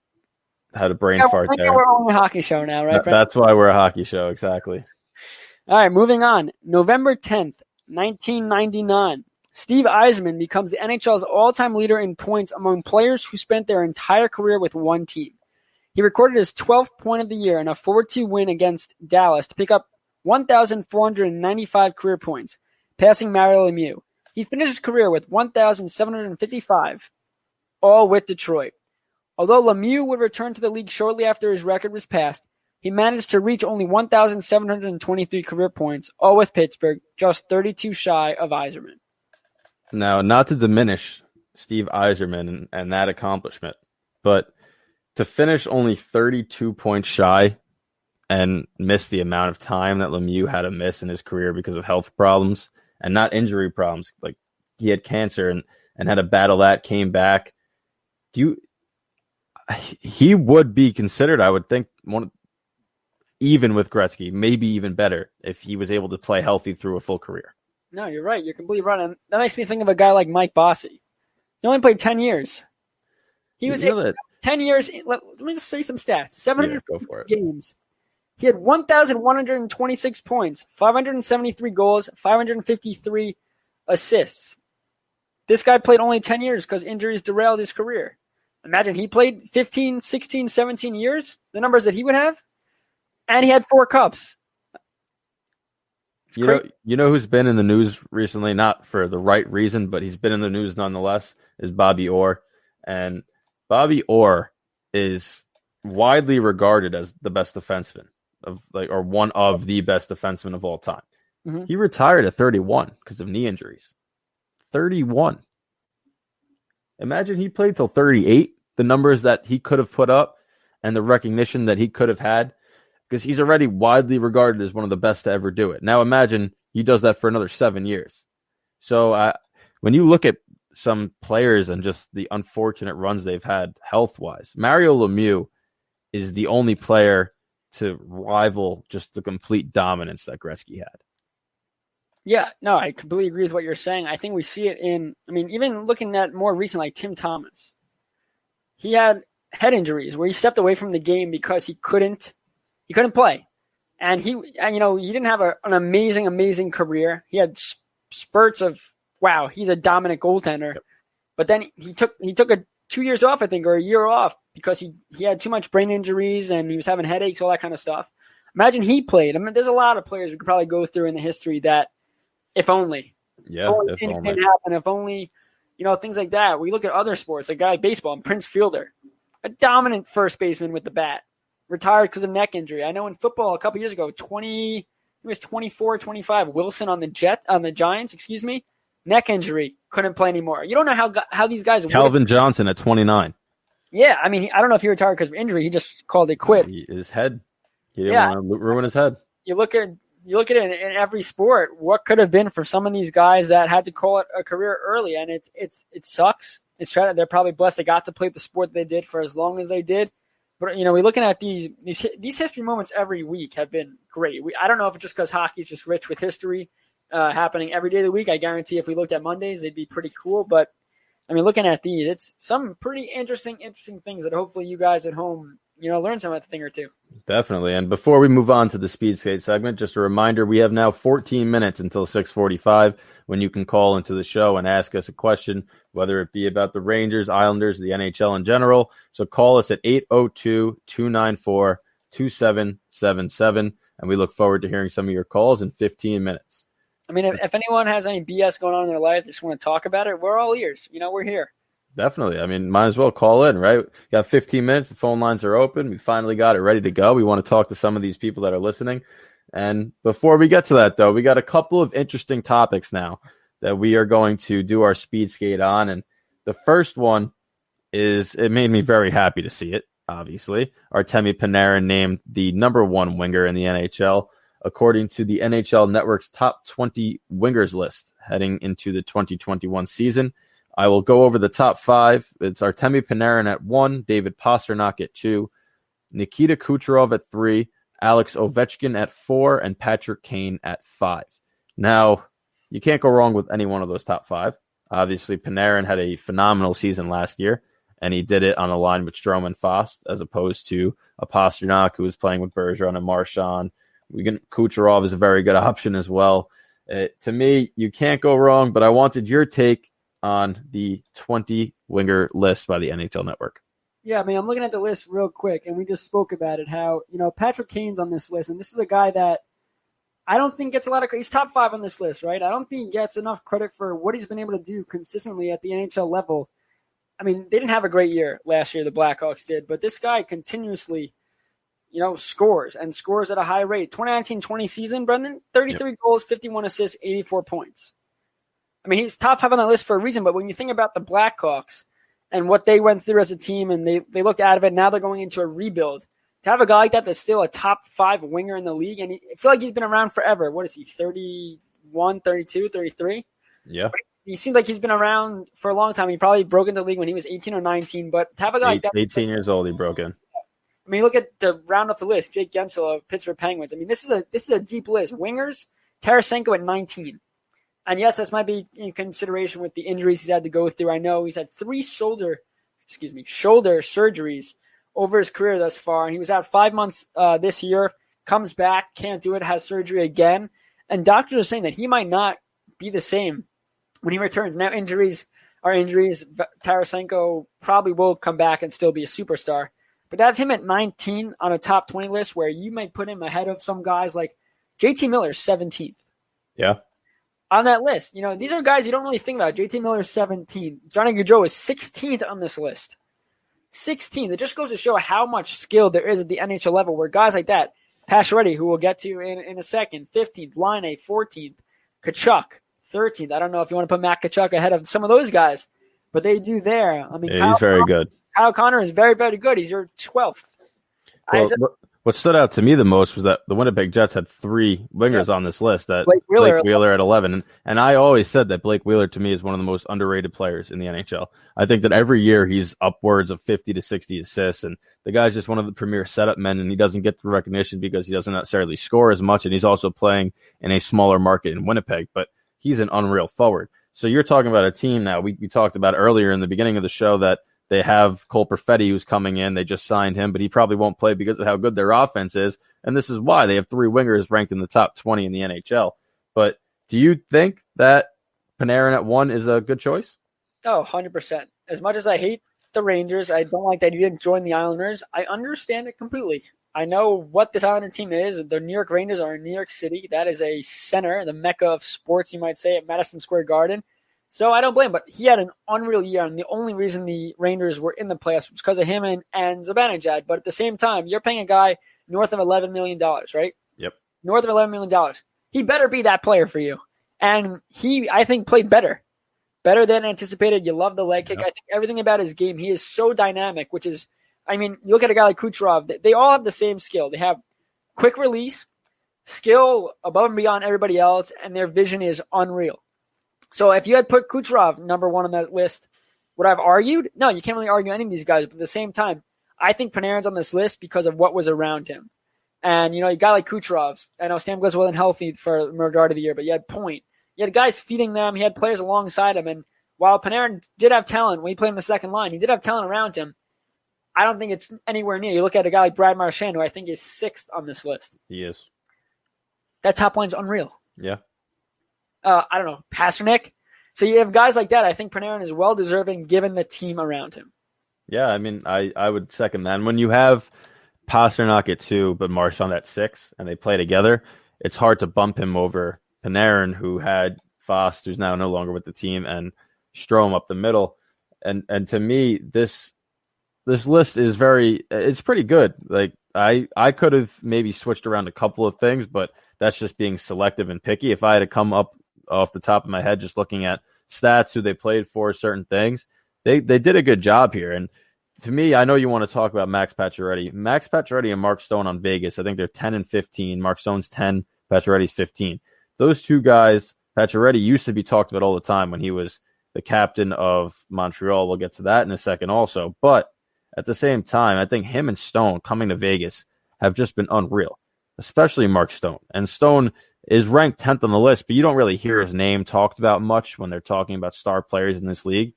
had a brain fart there. We're on a hockey show now, right? That's why we're a hockey show, exactly. All right, moving on. November 10th, 1999. Steve Yzerman becomes the NHL's all-time leader in points among players who spent their entire career with one team. He recorded his 12th point of the year in a 4-2 win against Dallas to pick up 1,495 career points, passing Mario Lemieux. He finished his career with 1,755, all with Detroit. Although Lemieux would return to the league shortly after his record was passed, he managed to reach only 1,723 career points, all with Pittsburgh, just 32 shy of Yzerman. Now, not to diminish Steve Yzerman and that accomplishment, but to finish only 32 points shy and miss the amount of time that Lemieux had to miss in his career because of health problems and not injury problems. Like he had cancer and had to battle that, came back. He would be considered, I would think, even with Gretzky, maybe even better if he was able to play healthy through a full career. No, you're right. You're completely right. And that makes me think of a guy like Mike Bossy. He only played 10 years. He was 10 years. Let me just say some stats. 700 games. He had 1,126 points, 573 goals, 553 assists. This guy played only 10 years because injuries derailed his career. Imagine he played 15, 16, 17 years, the numbers that he would have, and he had 4 cups. You know who's been in the news recently, not for the right reason, but he's been in the news nonetheless, is Bobby Orr. And Bobby Orr is widely regarded as the best defenseman or one of the best defensemen of all time. Mm-hmm. He retired at 31 because of knee injuries. 31. Imagine he played till 38, the numbers that he could have put up and the recognition that he could have had, because he's already widely regarded as one of the best to ever do it. Now imagine he does that for another 7 years. So when you look at some players and just the unfortunate runs they've had health-wise, Mario Lemieux is the only player to rival just the complete dominance that Gretzky had. Yeah, no, I completely agree with what you're saying. I think we see it even looking at more recent, like Tim Thomas. He had head injuries where he stepped away from the game because he couldn't play. And he didn't have an amazing career. He had spurts of, wow, he's a dominant goaltender. Yep. But then he took 2 years off, I think, or a year off because he had too much brain injuries and he was having headaches, all that kind of stuff. Imagine he played. I mean, there's a lot of players we could probably go through in the history that if only. Yeah, if only things didn't happen. If only, things like that. We look at other sports, like guy like baseball, and Prince Fielder, a dominant first baseman with the bat, retired because of neck injury. I know in football a couple years ago, he was 24, 25. Wilson on the Giants, neck injury, couldn't play anymore. You don't know how these guys. Calvin Johnson at 29. Yeah, I mean, I don't know if he retired because of injury. He just called it quits. His head. He didn't want to ruin his head. You look at it in every sport. What could have been for some of these guys that had to call it a career early, and it sucks. They're probably blessed they got to play the sport they did for as long as they did. But, we're looking at these history moments every week have been great. I don't know if it's just because hockey's just rich with history happening every day of the week. I guarantee if we looked at Mondays, they'd be pretty cool. But, looking at these, it's some pretty interesting things that hopefully you guys at home, learn something thing or two. Definitely. And before we move on to the speed skate segment, just a reminder, we have now 14 minutes until 6:45 when you can call into the show and ask us a question, whether it be about the Rangers, Islanders, the NHL in general. So call us at 802-294-2777, and we look forward to hearing some of your calls in 15 minutes. If anyone has any BS going on in their life, they just want to talk about it, we're all ears. We're here. Definitely. Might as well call in, right? We got 15 minutes. The phone lines are open. We finally got it ready to go. We want to talk to some of these people that are listening. And before we get to that, though, we got a couple of interesting topics now that we are going to do our speed skate on. And the first one is, it made me very happy to see it, obviously. Artemi Panarin named the number one winger in the NHL, according to the NHL Network's top 20 wingers list heading into the 2021 season. I will go over the top five. It's Artemi Panarin at 1, David Pastrnak at 2, Nikita Kucherov at 3, Alex Ovechkin at 4, and Patrick Kane at 5. Now, you can't go wrong with any one of those top 5. Obviously, Panarin had a phenomenal season last year, and he did it on a line with Strome and Fost, as opposed to a Pastrnak who was playing with Bergeron and Marchand. Kucherov is a very good option as well. To me, you can't go wrong, but I wanted your take on the 20 winger list by the NHL Network. Yeah, I'm looking at the list real quick, and we just spoke about it, how, Patrick Kane's on this list, and this is a guy that I don't think gets a lot of credit. He's top 5 on this list, right? I don't think he gets enough credit for what he's been able to do consistently at the NHL level. They didn't have a great year last year, the Blackhawks did, but this guy continuously, scores and scores at a high rate. 2019-20 season, Brendan, 33 goals, 51 assists, 84 points. He's top 5 on that list for a reason, but when you think about the Blackhawks and what they went through as a team, and they looked out of it, now they're going into a rebuild. To have a guy like that that's still a top 5 winger in the league, and I feel like he's been around forever. What is he, 31, 32, 33? Yeah. But he seems like he's been around for a long time. He probably broke into the league when he was 18 or 19, but to have a guy like that. 18 years old, he broke in. Look at the round off the list. Jake Gensel of Pittsburgh Penguins. This is a deep list. Wingers, Tarasenko at 19. And yes, this might be in consideration with the injuries he's had to go through. I know he's had 3 shoulder surgeries over his career thus far. And he was out 5 months this year, comes back, can't do it, has surgery again. And doctors are saying that he might not be the same when he returns. Now, injuries are injuries. Tarasenko probably will come back and still be a superstar. But to have him at 19 on a top 20 list where you might put him ahead of some guys like JT Miller's 17th. Yeah. On that list. These are guys you don't really think about. JT Miller's 17th. Johnny Gaudreau is 16th on this list. 16th. It just goes to show how much skill there is at the NHL level where guys like that, Pacioretty, who we'll get to in a second, 15th, Laine, 14th, Tkachuk, 13th. I don't know if you want to put Matt Tkachuk ahead of some of those guys, but they do there. He's very good. Kyle Connor is very, very good. He's your 12th. Well, what stood out to me the most was that the Winnipeg Jets had 3 wingers on this list. That Blake Wheeler at 11. And I always said that Blake Wheeler, to me, is one of the most underrated players in the NHL. I think that every year he's upwards of 50 to 60 assists, and the guy's just one of the premier setup men, and he doesn't get the recognition because he doesn't necessarily score as much, and he's also playing in a smaller market in Winnipeg, but he's an unreal forward. So you're talking about a team now. We talked about earlier in the beginning of the show that they have Cole Perfetti who's coming in. They just signed him, but he probably won't play because of how good their offense is. And this is why they have 3 wingers ranked in the top 20 in the NHL. But do you think that Panarin at 1 is a good choice? Oh, 100%. As much as I hate the Rangers, I don't like that he didn't join the Islanders. I understand it completely. I know what this Islander team is. The New York Rangers are in New York City. That is a center, the mecca of sports, you might say, at Madison Square Garden. So I don't blame him, but he had an unreal year, and the only reason the Rangers were in the playoffs was because of him and Zibanejad. But at the same time, you're paying a guy north of $11 million, right? Yep. North of $11 million. He better be that player for you. And he, I think, played better than anticipated. You love the leg kick. Yep. I think everything about his game, he is so dynamic, which is, you look at a guy like Kucherov, they all have the same skill. They have quick release, skill above and beyond everybody else, and their vision is unreal. So if you had put Kucherov number 1 on that list, would I have argued? No, you can't really argue any of these guys. But at the same time, I think Panarin's on this list because of what was around him. And, you guy like Kucherov, I know Stamkos wasn't healthy for the majority of the year, but you had Point. You had guys feeding them. He had players alongside him. And while Panarin did have talent when he played in the second line, he did have talent around him. I don't think it's anywhere near. You look at a guy like Brad Marchand, who I think is 6th on this list. He is. That top line's unreal. Yeah. I don't know, Pasternak. So you have guys like that. I think Panarin is well-deserving given the team around him. Yeah, I mean, I would second that. And when you have Pasternak at 2, but Marchand at 6, and they play together, it's hard to bump him over Panarin, who had Fost, who's now no longer with the team, and Strome up the middle. And to me, this list is it's pretty good. Like I could have maybe switched around a couple of things, but that's just being selective and picky. If I had to come up off the top of my head, just looking at stats, who they played for, certain things, they did a good job here. And to me, I know you want to talk about Max Pacioretty. Max Pacioretty and Mark Stone on Vegas, I think they're 10 and 15. Mark Stone's 10, Pacioretty's 15. Those two guys, Pacioretty used to be talked about all the time when he was the captain of Montreal. We'll get to that in a second also. But at the same time, I think him and Stone coming to Vegas have just been unreal, especially Mark Stone. And Stone is ranked 10th on the list, but you don't really hear his name talked about much when they're talking about star players in this league.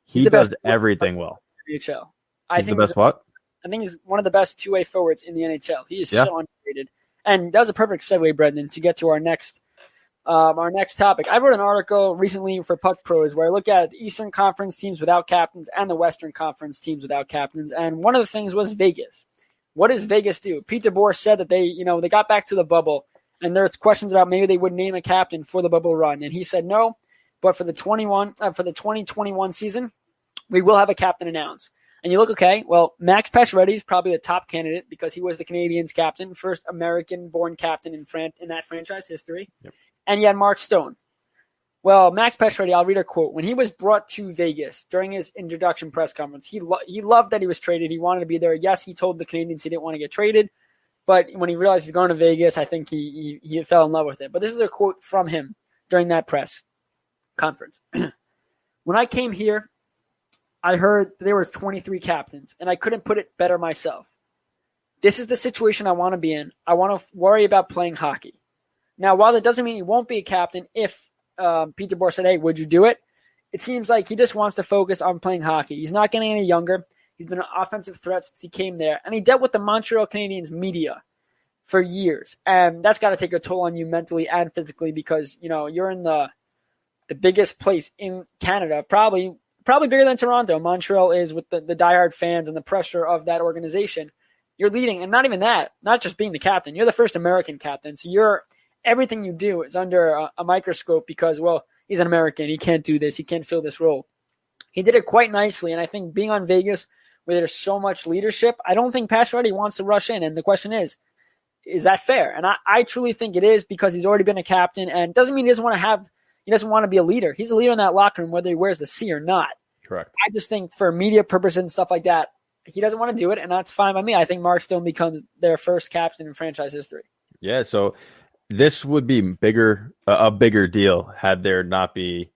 He does everything well. NHL. He's the best what? I think he's one of the best two-way forwards in the NHL. He is so underrated. And that was a perfect segue, Brendan, to get to our next topic. I wrote an article recently for Puck Pros where I look at the Eastern Conference teams without captains and the Western Conference teams without captains. And one of the things was Vegas. What does Vegas do? Pete DeBoer said that they got back to the bubble, and there's questions about maybe they would name a captain for the bubble run. And he said no, but for the 2021 season, we will have a captain announced. And you look, okay, well, Max Pacioretty is probably the top candidate because he was the Canadiens captain, first American-born captain in that franchise history. Yep. And you had Mark Stone. Well, Max Pacioretty, I'll read a quote. When he was brought to Vegas during his introduction press conference, he loved that he was traded. He wanted to be there. Yes, he told the Canadiens he didn't want to get traded, but when he realized he's going to Vegas, I think he fell in love with it. But this is a quote from him during that press conference. When I came here, I heard there was 23 captains, and I couldn't put it better myself. This is the situation I want to be in. I want to worry about playing hockey. Now, while that doesn't mean he won't be a captain, if Pete DeBoer said, hey, would you do it? It seems like he just wants to focus on playing hockey. He's not getting any younger. He's been an offensive threat since he came there, and he dealt with the Montreal Canadiens media for years, and that's got to take a toll on you mentally and physically because, you're in the biggest place in Canada, probably bigger than Toronto. Montreal is with the diehard fans and the pressure of that organization. You're leading, and not even that, not just being the captain. You're the first American captain, so everything you do is under a microscope because, well, he's an American. He can't do this. He can't fill this role. He did it quite nicely, and I think being on Vegas where there's so much leadership, I don't think Pacioretty wants to rush in, and the question is that fair? And I truly think it is because he's already been a captain, and doesn't mean he doesn't want to be a leader. He's a leader in that locker room whether he wears the C or not. Correct. I just think for media purposes and stuff like that, he doesn't want to do it, and that's fine by me. I think Mark Stone becomes their first captain in franchise history. Yeah, so this would be a bigger deal had there not be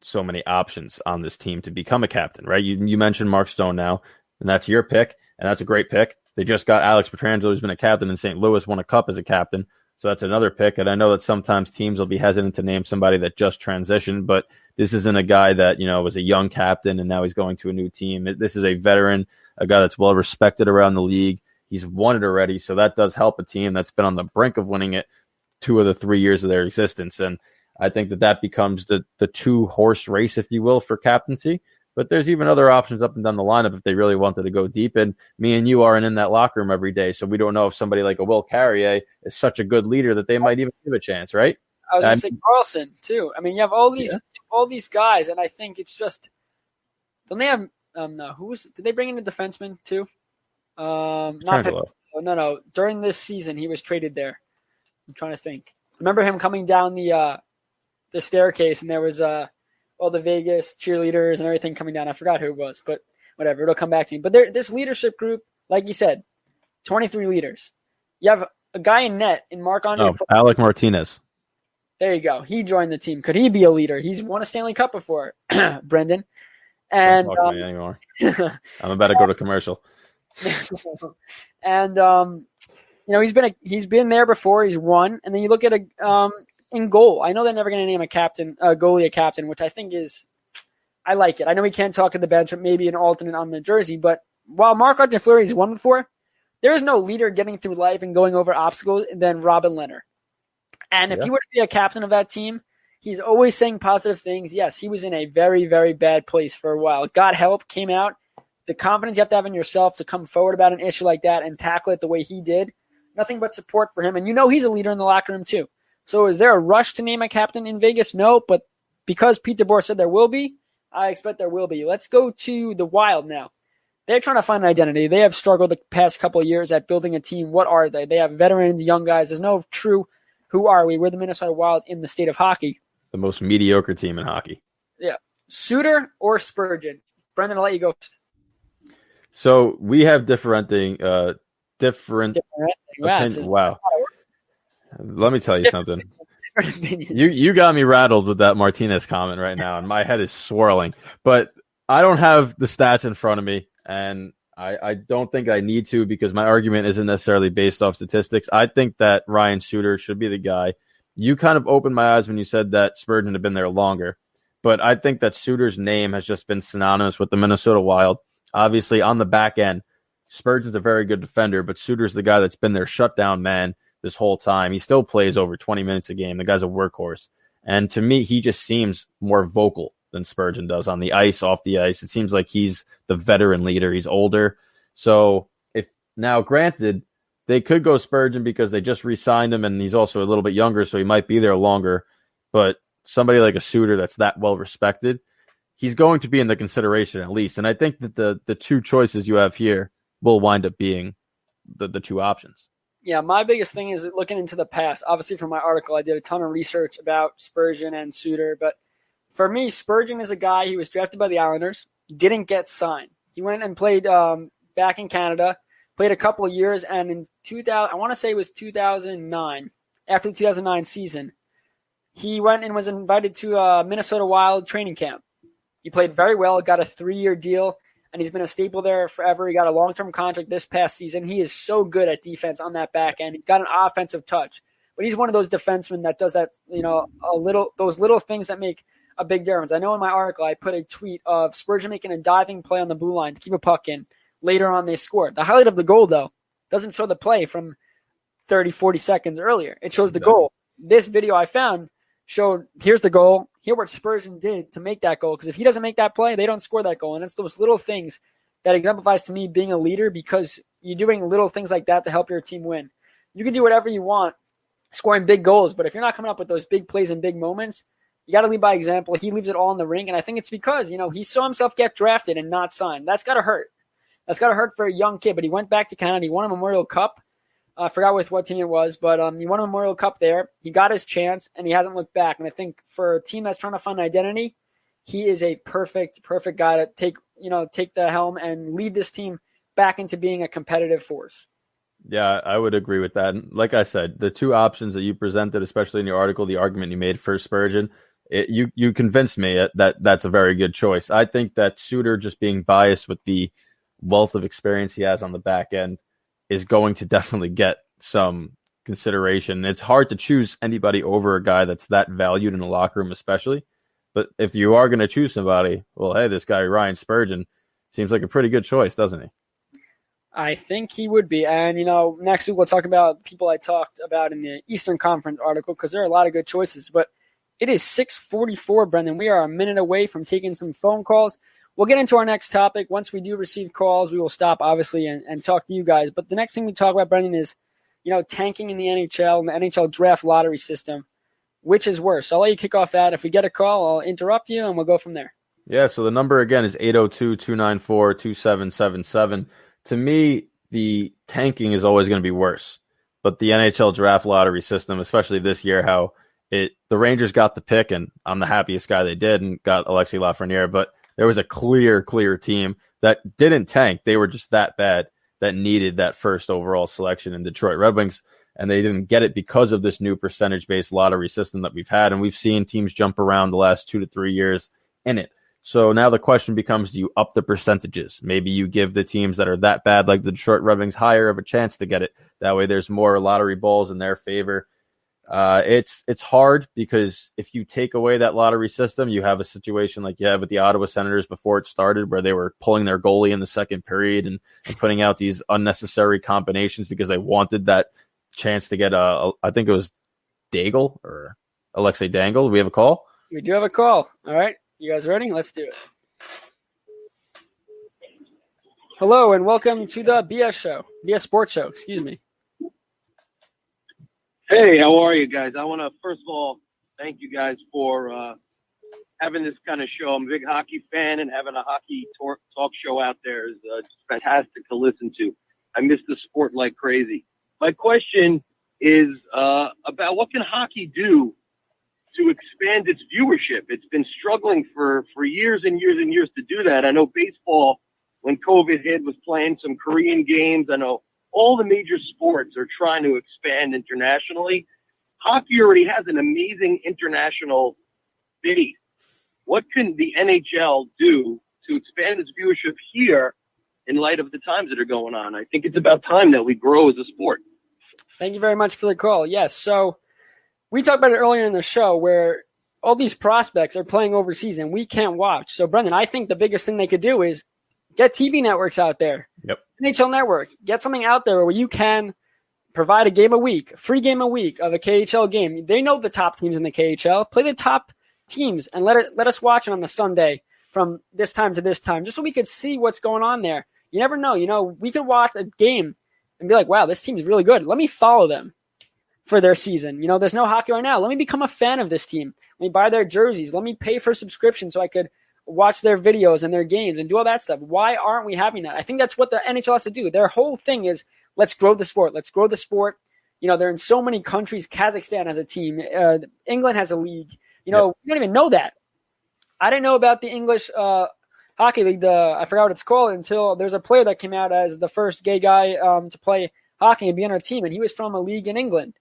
so many options on this team to become a captain, right? You mentioned Mark Stone now, and that's your pick, and that's a great pick. They just got Alex Pietrangelo, who's been a captain in St. Louis, won a cup as a captain, so that's another pick. And I know that sometimes teams will be hesitant to name somebody that just transitioned, but this isn't a guy that, was a young captain and now he's going to a new team. This is a veteran, a guy that's well respected around the league. He's won it already, so that does help a team that's been on the brink of winning it 2 of the 3 years of their existence. And I think that becomes the 2-horse race, if you will, for captaincy. But there's even other options up and down the lineup if they really wanted to go deep. And me and you aren't in that locker room every day, so we don't know if somebody like a Will Carrier is such a good leader that they might even give a chance, right? I was going to say Carlson, too. I mean, you have all these guys, and I think it's just – don't they have did they bring in a defenseman, too? No. During this season, he was traded there. I'm trying to think. I remember him coming down the staircase, and there was all the Vegas cheerleaders and everything coming down. I forgot who it was, but whatever. It'll come back to me. But this leadership group, like you said, 23 leaders. You have a guy in net in Marc-Andre. Alec Martinez. There you go. He joined the team. Could he be a leader? He's won a Stanley Cup before, Brendan. And don't talk to me anymore. I'm about to go to commercial. And he's been there before. He's won, and then you look at in goal. I know they're never going to name a goalie a captain, which I think I like it. I know we can't talk to the bench, but maybe an alternate on the jersey. But while Marc-Andre Fleury's won before, there is no leader getting through life and going over obstacles than Robin Lehner. And if he were to be a captain of that team, he's always saying positive things. Yes, he was in a very, very bad place for a while. Got help, came out. The confidence you have to have in yourself to come forward about an issue like that and tackle it the way he did. Nothing but support for him. And he's a leader in the locker room too. So is there a rush to name a captain in Vegas? No, but because Pete DeBoer said there will be, I expect there will be. Let's go to the Wild now. They're trying to find an identity. They have struggled the past couple of years at building a team. What are they? They have veterans, young guys. There's no true who are we. We're the Minnesota Wild in the state of hockey. The most mediocre team in hockey. Yeah. Suter or Spurgeon? Brendan, I'll let you go. So we have different opinions. Wow. Let me tell you something. You got me rattled with that Martinez comment right now, and my head is swirling. But I don't have the stats in front of me, and I don't think I need to because my argument isn't necessarily based off statistics. I think that Ryan Suter should be the guy. You kind of opened my eyes when you said that Spurgeon had been there longer, but I think that Suter's name has just been synonymous with the Minnesota Wild. Obviously, on the back end, Spurgeon's a very good defender, but Suter's the guy that's been their shutdown man this whole time. He still plays over 20 minutes a game. The guy's a workhorse. And to me, he just seems more vocal than Spurgeon does on the ice, off the ice. It seems like he's the veteran leader. He's older. So granted, they could go Spurgeon because they just re-signed him and he's also a little bit younger, so he might be there longer. But somebody like a Suter that's that well respected, he's going to be in the consideration at least. And I think that the two choices you have here will wind up being the two options. Yeah, my biggest thing is looking into the past. Obviously, from my article, I did a ton of research about Spurgeon and Suter. But for me, Spurgeon is a guy, he was drafted by the Islanders, didn't get signed. He went and played back in Canada, played a couple of years, and in 2000, I want to say it was 2009, after the 2009 season, he went and was invited to a Minnesota Wild training camp. He played very well, got a 3-year deal, and he's been a staple there forever. He got a long-term contract this past season. He is so good at defense on that back end. He's got an offensive touch. But he's one of those defensemen that does that, those little things that make a big difference. I know in my article I put a tweet of Spurgeon making a diving play on the blue line to keep a puck in. Later on they scored. The highlight of the goal, though, doesn't show the play from 30, 40 seconds earlier. It shows the goal. This video I found showed, here's the goal. Here's what Spurgeon did to make that goal. Because if he doesn't make that play, they don't score that goal. And it's those little things that exemplifies to me being a leader, because you're doing little things like that to help your team win. You can do whatever you want, scoring big goals, but if you're not coming up with those big plays and big moments, you got to lead by example. He leaves it all in the ring, and I think it's because, he saw himself get drafted and not signed. That's got to hurt. That's got to hurt for a young kid, but he went back to Canada. He won a Memorial Cup. I forgot with what team it was, but he won a Memorial Cup there. He got his chance, and he hasn't looked back. And I think for a team that's trying to find an identity, he is a perfect guy to take the helm and lead this team back into being a competitive force. Yeah, I would agree with that. And like I said, the two options that you presented, especially in your article, the argument you made for Spurgeon, you convinced me that that's a very good choice. I think that Suter, just being biased with the wealth of experience he has on the back end, is going to definitely get some consideration. It's hard to choose anybody over a guy that's that valued in the locker room, especially. But if you are going to choose somebody, well, hey, this guy, Ryan Spurgeon, seems like a pretty good choice, doesn't he? I think he would be. And, next week we'll talk about people I talked about in the Eastern Conference article, because there are a lot of good choices. But it is 6:44, Brendan. We are a minute away from taking some phone calls. We'll get into our next topic. Once we do receive calls, we will stop, obviously, and talk to you guys. But the next thing we talk about, Brendan, is, tanking in the NHL and the NHL draft lottery system. Which is worse? I'll let you kick off that. If we get a call, I'll interrupt you, and we'll go from there. Yeah, so the number, again, is 802-294-2777. To me, the tanking is always going to be worse. But the NHL draft lottery system, especially this year, how the Rangers got the pick, and I'm the happiest guy they did, and got Alexis Lafreniere, but there was a clear team that didn't tank. They were just that bad that needed that first overall selection in Detroit Red Wings, and they didn't get it because of this new percentage-based lottery system that we've had, and we've seen teams jump around the last 2 to 3 years in it. So now the question becomes, do you up the percentages? Maybe you give the teams that are that bad, like the Detroit Red Wings, higher of a chance to get it. That way there's more lottery balls in their favor. It's hard because if you take away that lottery system, you have a situation like you had with the Ottawa Senators before it started, where they were pulling their goalie in the second period and putting out these unnecessary combinations because they wanted that chance to get I think it was Daigle or Alexei Dangle. We have a call? We do have a call. All right. You guys ready? Let's do it. Hello and welcome to the BS Sports Show. Excuse me. Hey, how are you guys? I want to, first of all, thank you guys for having this kind of show. I'm a big hockey fan, and having a hockey talk show out there is just fantastic to listen to. I miss the sport like crazy. My question is about what can hockey do to expand its viewership? It's been struggling for years and years and years to do that. I know baseball, when COVID hit, was playing some Korean games. I know all the major sports are trying to expand internationally. Hockey already has an amazing international base. What can the NHL do to expand its viewership here in light of the times that are going on? I think it's about time that we grow as a sport. Thank you very much for the call. Yes, so we talked about it earlier in the show where all these prospects are playing overseas and we can't watch. So, Brendan, I think the biggest thing they could do is get TV networks out there. Yep. NHL Network. Get something out there where you can provide a game a week, a free game a week of a KHL game. They know the top teams in the KHL. Play the top teams and let us watch it on a Sunday from this time to this time, just so we could see what's going on there. You never know. We could watch a game and be like, wow, this team is really good. Let me follow them for their season. There's no hockey right now. Let me become a fan of this team. Let me buy their jerseys. Let me pay for a subscription so I could watch their videos and their games and do all that stuff. Why aren't we having that? I think that's what the NHL has to do. Their whole thing is, let's grow the sport. Let's grow the sport. They're in so many countries. Kazakhstan has a team. England has a league. We don't even know that. I didn't know about the English hockey league. I forgot what it's called until there's a player that came out as the first gay guy to play hockey and be on our team, and he was from a league in England.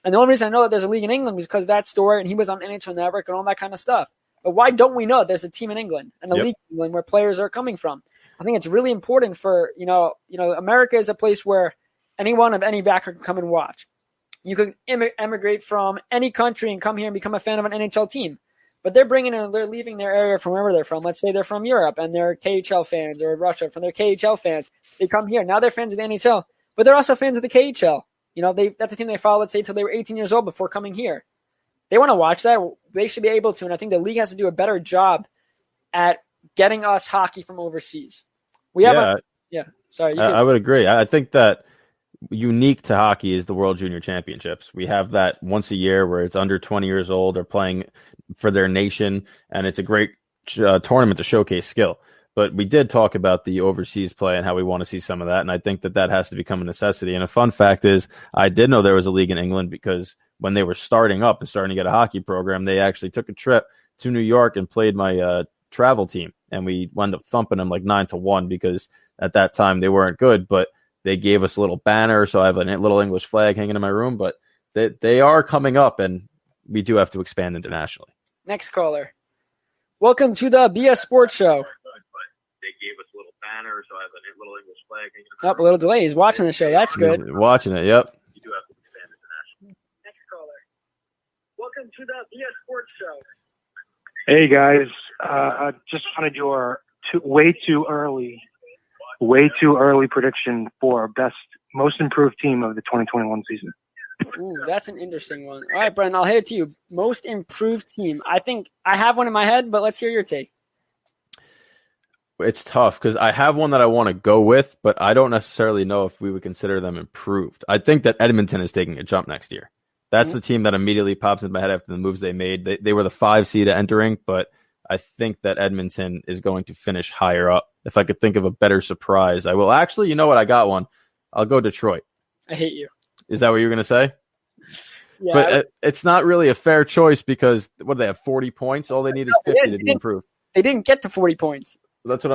And the only reason I know that there's a league in England was because that story, and he was on NHL Network and all that kind of stuff. But why don't we know that there's a team in England and a league in England where players are coming from? I think it's really important for, America is a place where anyone of any background can come and watch. You can emigrate from any country and come here and become a fan of an NHL team. But they're leaving their area from wherever they're from. Let's say they're from Europe and they're KHL fans, or Russia, from their KHL fans. They come here. Now they're fans of the NHL, but they're also fans of the KHL. That's a team they followed, let's say, until they were 18 years old before coming here. They want to watch that. They should be able to, and I think the league has to do a better job at getting us hockey from overseas. I would agree. I think that unique to hockey is the World Junior Championships. We have that once a year where it's under 20 years old or playing for their nation, and it's a great tournament to showcase skill. But we did talk about the overseas play and how we want to see some of that, and I think that has to become a necessity. And a fun fact is, I did know there was a league in England because when they were starting up and starting to get a hockey program, they actually took a trip to New York and played my travel team, and we wound up thumping them like 9-1 because at that time they weren't good, but they gave us a little banner, so I have a little English flag hanging in my room. But they are coming up, and we do have to expand internationally. Next caller. Welcome to the BS Sports Show. They gave us a little banner, so I have a little English flag hanging in my room. A little delay. He's watching the show. That's good. Watching it, yep. You do have to expand internationally. Next caller. Welcome to the BS Sports Show. Hey, guys. I just wanted your way too early prediction for most improved team of the 2021 season. Ooh, that's an interesting one. All right, Brendan, I'll hit it to you. Most improved team. I think I have one in my head, but let's hear your take. It's tough because I have one that I want to go with, but I don't necessarily know if we would consider them improved. I think that Edmonton is taking a jump next year. That's the team that immediately pops into my head after the moves they made. They were the 5 seed entering, but I think that Edmonton is going to finish higher up. If I could think of a better surprise, I will. Actually, you know what? I got one. I'll go Detroit. I hate you. Is that what you're going to say? Yeah, but it's not really a fair choice because what do they have? 40 points. All they need is 50 to be improved. They didn't get to 40 points.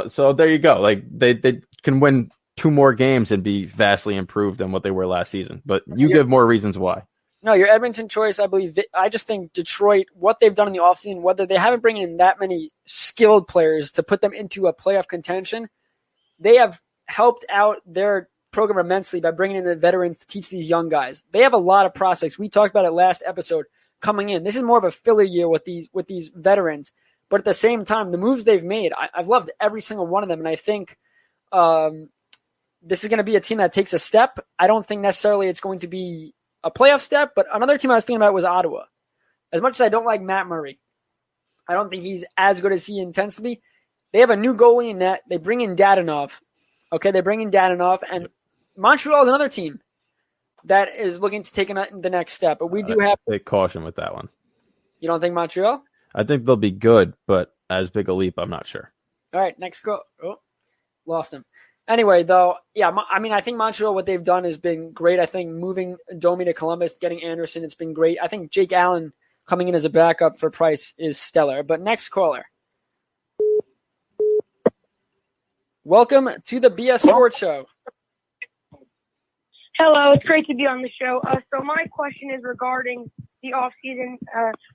So there you go. Like they can win 2 more games and be vastly improved than what they were last season. But you give more reasons why. No, your Edmonton choice, I believe. I just think Detroit, what they've done in the offseason, whether they haven't bring in that many skilled players to put them into a playoff contention, they have helped out their program immensely by bringing in the veterans to teach these young guys. They have a lot of prospects. We talked about it last episode coming in. This is more of a filler year with these veterans. But at the same time, the moves they've made, I've loved every single one of them. And I think this is going to be a team that takes a step. I don't think necessarily it's going to be a playoff step, but another team I was thinking about was Ottawa. As much as I don't like Matt Murray, I don't think he's as good as he intends to be. They have a new goalie in net. They bring in Dadonov. Okay, they bring in Dadonov, and Montreal is another team that is looking to take the next step. But we do have take caution with that one. You don't think Montreal? I think they'll be good, but as big a leap, I'm not sure. All right, next go. Oh, lost him. Anyway, though, yeah, I mean, I think Montreal, what they've done has been great. I think moving Domi to Columbus, getting Anderson, it's been great. I think Jake Allen coming in as a backup for Price is stellar. But next caller. Welcome to the BS Sports Show. Hello, it's great to be on the show. So my question is regarding the offseason.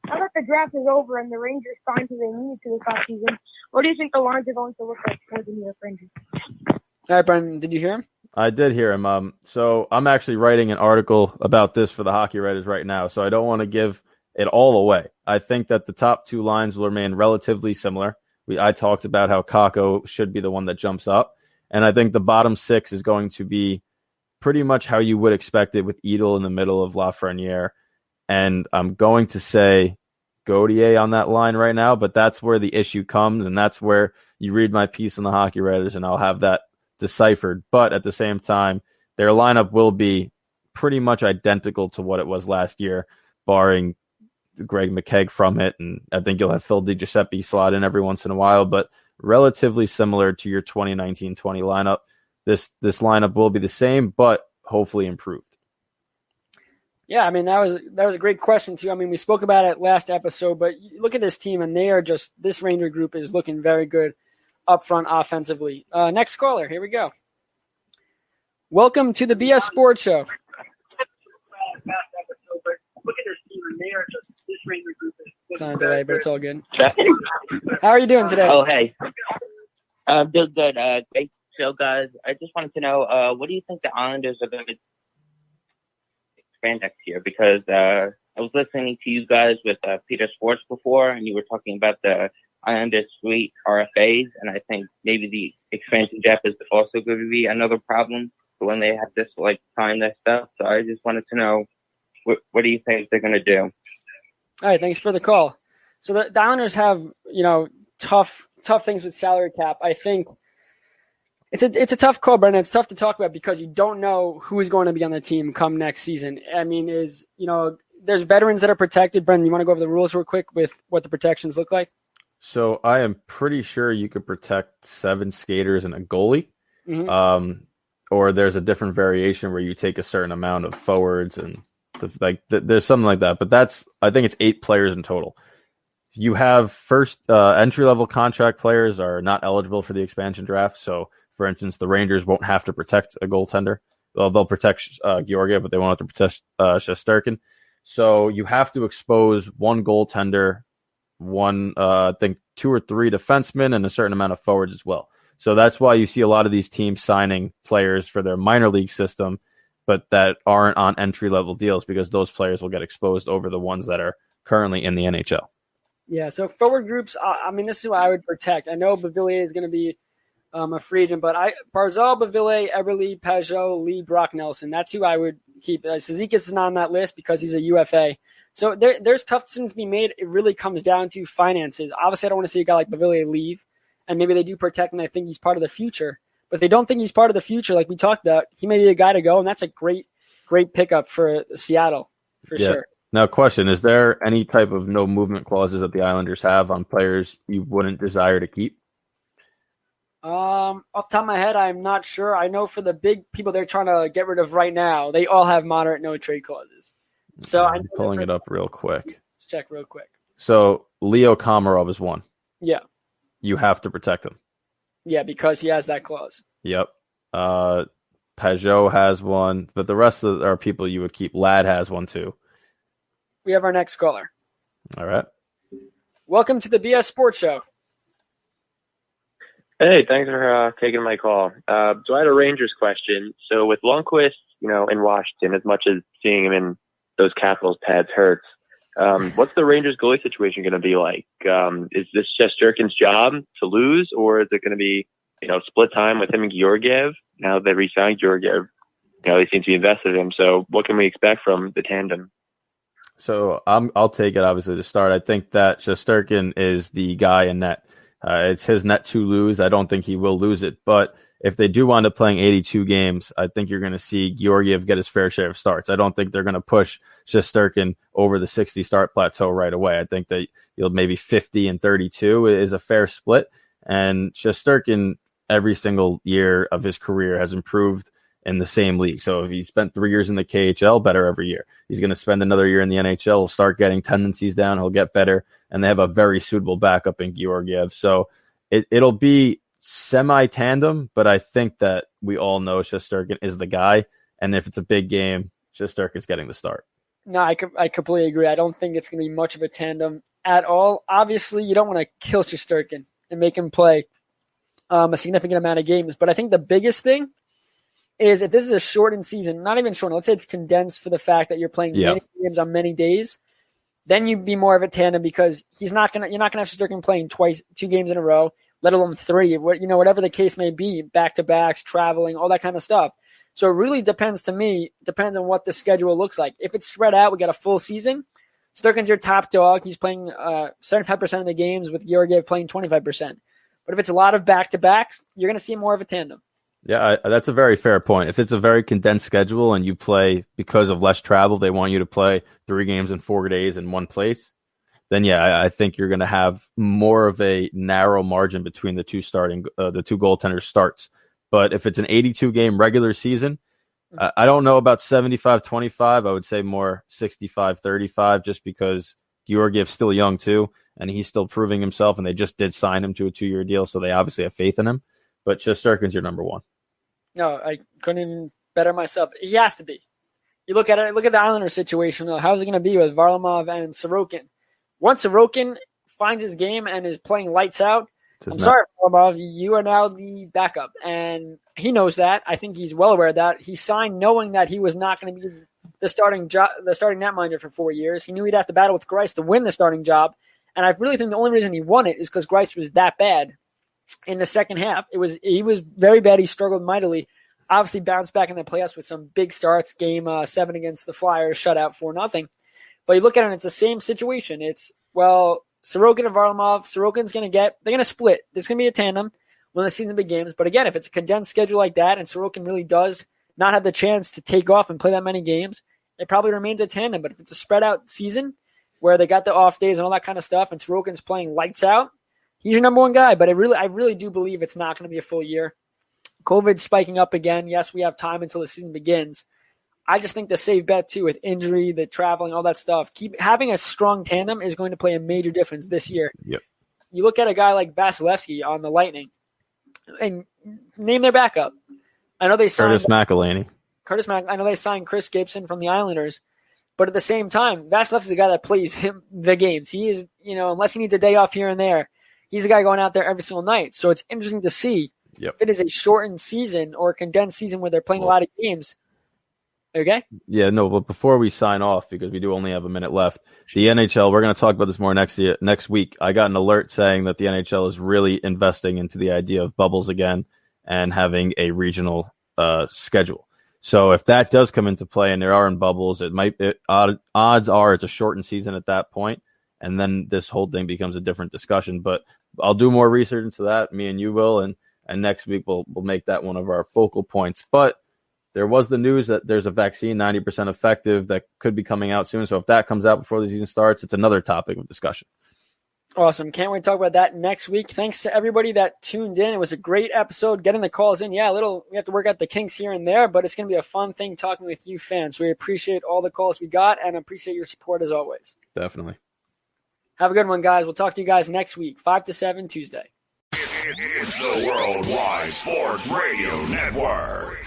Now that the draft is over and the Rangers signed who they needed to this offseason, what do you think the lines are going to look like for the New York Rangers? All right, Brendan, did you hear him? I did hear him. So I'm actually writing an article about this for the Hockey Writers right now, so I don't want to give it all away. I think that the top two lines will remain relatively similar. I talked about how Kakko should be the one that jumps up, and I think the bottom six is going to be pretty much how you would expect it with Edel in the middle of Lafreniere. And I'm going to say Gauthier on that line right now, but that's where the issue comes, and that's where you read my piece in the Hockey Writers, and I'll have that deciphered. But at the same time, their lineup will be pretty much identical to what it was last year, barring Greg McKegg from it, and I think you'll have Phil DiGiuseppe slot in every once in a while, but relatively similar to your 2019-20 lineup. This lineup will be the same, but hopefully improved. Yeah, I mean, that was a great question, too. I mean, we spoke about it last episode, but look at this team, and this Ranger group is looking very good up front offensively. Next caller, here we go. Welcome to the BS Sports Show. Look at this team, and they are just this Ranger group is it's on delay, but it's all good. How are you doing today? Oh, hey. I'm doing good. Great show, guys. I just wanted to know, what do you think the Islanders are going to expand next year? Because I was listening to you guys with Peter Schwartz before, and you were talking about the Islanders suite RFAs, and I think maybe the expansion depth is also going to be another problem for when they have this time their stuff. So I just wanted to know, what do you think they're going to do? All right, thanks for the call. So the Islanders have tough things with salary cap. I think it's a tough call, Brendan. It's tough to talk about because you don't know who is going to be on the team come next season. I mean, there's veterans that are protected. Brendan, you want to go over the rules real quick with what the protections look like? So I am pretty sure you could protect 7 skaters and a goalie. Mm-hmm. Or there's a different variation where you take a certain amount of forwards and there's something like that. But I think it's 8 players in total. You have first entry-level contract players are not eligible for the expansion draft. So, for instance, the Rangers won't have to protect a goaltender. Well, they'll protect Georgiev, but they won't have to protect Shesterkin. So you have to expose one goaltender, I think 2 or 3 defensemen, and a certain amount of forwards as well. So that's why you see a lot of these teams signing players for their minor league system, but that aren't on entry-level deals because those players will get exposed over the ones that are currently in the NHL. Yeah, so forward groups, I mean, this is who I would protect. I know Beauvillier is going to be a free agent, but Barzal, Beauvillier, Eberle, Pajot, Lee, Brock Nelson, that's who I would keep. Cizikas is not on that list because he's a UFA. So there's tough decisions to be made. It really comes down to finances. Obviously, I don't want to see a guy like Beauvillier leave, and maybe they do protect him. I think he's part of the future. But if they don't think he's part of the future, like we talked about, he may be a guy to go, and that's a great pickup for Seattle, for sure. Now, question, is there any type of no movement clauses that the Islanders have on players you wouldn't desire to keep? Off the top of my head, I'm not sure. I know for the big people they're trying to get rid of right now, they all have moderate no trade clauses. So I'm pulling it up real quick. Let's check real quick. So Leo Komarov is one. Yeah. You have to protect him. Yeah, because he has that clause. Yep. Pajot has one, but the rest of are people you would keep. Ladd has one too. we have our next caller. All right. Welcome to the BS Sports Show. Hey, thanks for taking my call. So I had a Rangers question. So with Lundqvist, in Washington, as much as seeing him in those Capitals pads hurts, what's the Rangers goalie situation going to be like? Is this Shesterkin's job to lose, or is it going to be, split time with him and Georgiev? Now that they re-signed Georgiev, they seem to be invested in him. So what can we expect from the tandem? So I'll take it, obviously, to start. I think that Shesterkin is the guy in net. It's his net to lose. I don't think he will lose it. But if they do wind up playing 82 games, I think you're going to see Georgiev get his fair share of starts. I don't think they're going to push Shesterkin over the 60 start plateau right away. I think that you'll maybe 50 and 32 is a fair split. And Shesterkin, every single year of his career, has improved in the same league. So if he spent 3 years in the KHL, better every year. He's going to spend another year in the NHL. He'll start getting tendencies down. He'll get better. And they have a very suitable backup in Georgiev. So it'll be semi-tandem, but I think that we all know Shesterkin is the guy. And if it's a big game, Shesterkin's getting the start. No, I completely agree. I don't think it's going to be much of a tandem at all. Obviously, you don't want to kill Shesterkin and make him play a significant amount of games. But I think the biggest thing is if this is a shortened season, not even shortened, let's say it's condensed for the fact that you're playing many games on many days, then you'd be more of a tandem because you're not gonna have Shesterkin playing 2 games in a row, let alone 3, whatever the case may be, back-to-backs, traveling, all that kind of stuff. So it really depends on what the schedule looks like. If it's spread out, we got a full season, Shesterkin's your top dog. He's playing 75% of the games with Georgiev playing 25%. But if it's a lot of back-to-backs, you're going to see more of a tandem. Yeah, that's a very fair point. If it's a very condensed schedule and you play because of less travel, they want you to play 3 games in 4 days in one place, then I think you're going to have more of a narrow margin between the two goaltenders starts. But if it's an 82-game regular season, I don't know about 75-25. I would say more 65-35 just because Georgiev's still young too, and he's still proving himself, and they just did sign him to a 2-year deal, so they obviously have faith in him. But Shesterkin's your number one. No, I couldn't even better myself. He has to be. You look at the Islanders situation, though. How's it going to be with Varlamov and Sorokin? Once Sorokin finds his game and is playing lights out, sorry, Varlamov, you are now the backup. And he knows that. I think he's well aware of that. He signed knowing that he was not going to be the starting netminder for 4 years. He knew he'd have to battle with Greiss to win the starting job. And I really think the only reason he won it is because Greiss was that bad in the second half. He was very bad. He struggled mightily. Obviously bounced back in the playoffs with some big starts. Game 7 against the Flyers, shutout 4-0. But you look at it, it's the same situation. It's, Sorokin and Varlamov, they're going to split. There's going to be a tandem when the season begins. But again, if it's a condensed schedule like that and Sorokin really does not have the chance to take off and play that many games, it probably remains a tandem. But if it's a spread out season where they got the off days and all that kind of stuff and Sorokin's playing lights out, he's your number one guy. But I really do believe it's not going to be a full year. COVID's spiking up again. Yes, we have time until the season begins. I just think the safe bet, too, with injury, the traveling, all that stuff, having a strong tandem is going to play a major difference this year. Yep. You look at a guy like Vasilevsky on the Lightning and name their backup. I know they signed Curtis McElhinney. I know they signed Chris Gibson from the Islanders, but at the same time, Vasilevsky's the guy that plays the games. He is, unless he needs a day off here and there, he's the guy going out there every single night. So it's interesting to see if it is a shortened season or a condensed season where they're playing a lot of games. Okay? Yeah, no, but before we sign off, because we do only have a minute left, the NHL, we're going to talk about this more next week. I got an alert saying that the NHL is really investing into the idea of bubbles again and having a regional schedule. So if that does come into play and there are in bubbles, odds are it's a shortened season at that point, and then this whole thing becomes a different discussion. But I'll do more research into that. Me and you will, and next week we'll make that one of our focal points. But there was the news that there's a vaccine 90% effective that could be coming out soon. So if that comes out before the season starts, it's another topic of discussion. Awesome. Can't wait to talk about that next week. Thanks to everybody that tuned in. It was a great episode. Getting the calls in. We have to work out the kinks here and there, but it's going to be a fun thing talking with you fans. So we appreciate all the calls we got and appreciate your support as always. Definitely. Have a good one, guys. We'll talk to you guys next week, 5 to 7 Tuesday. It's the Worldwide Sports Radio Network.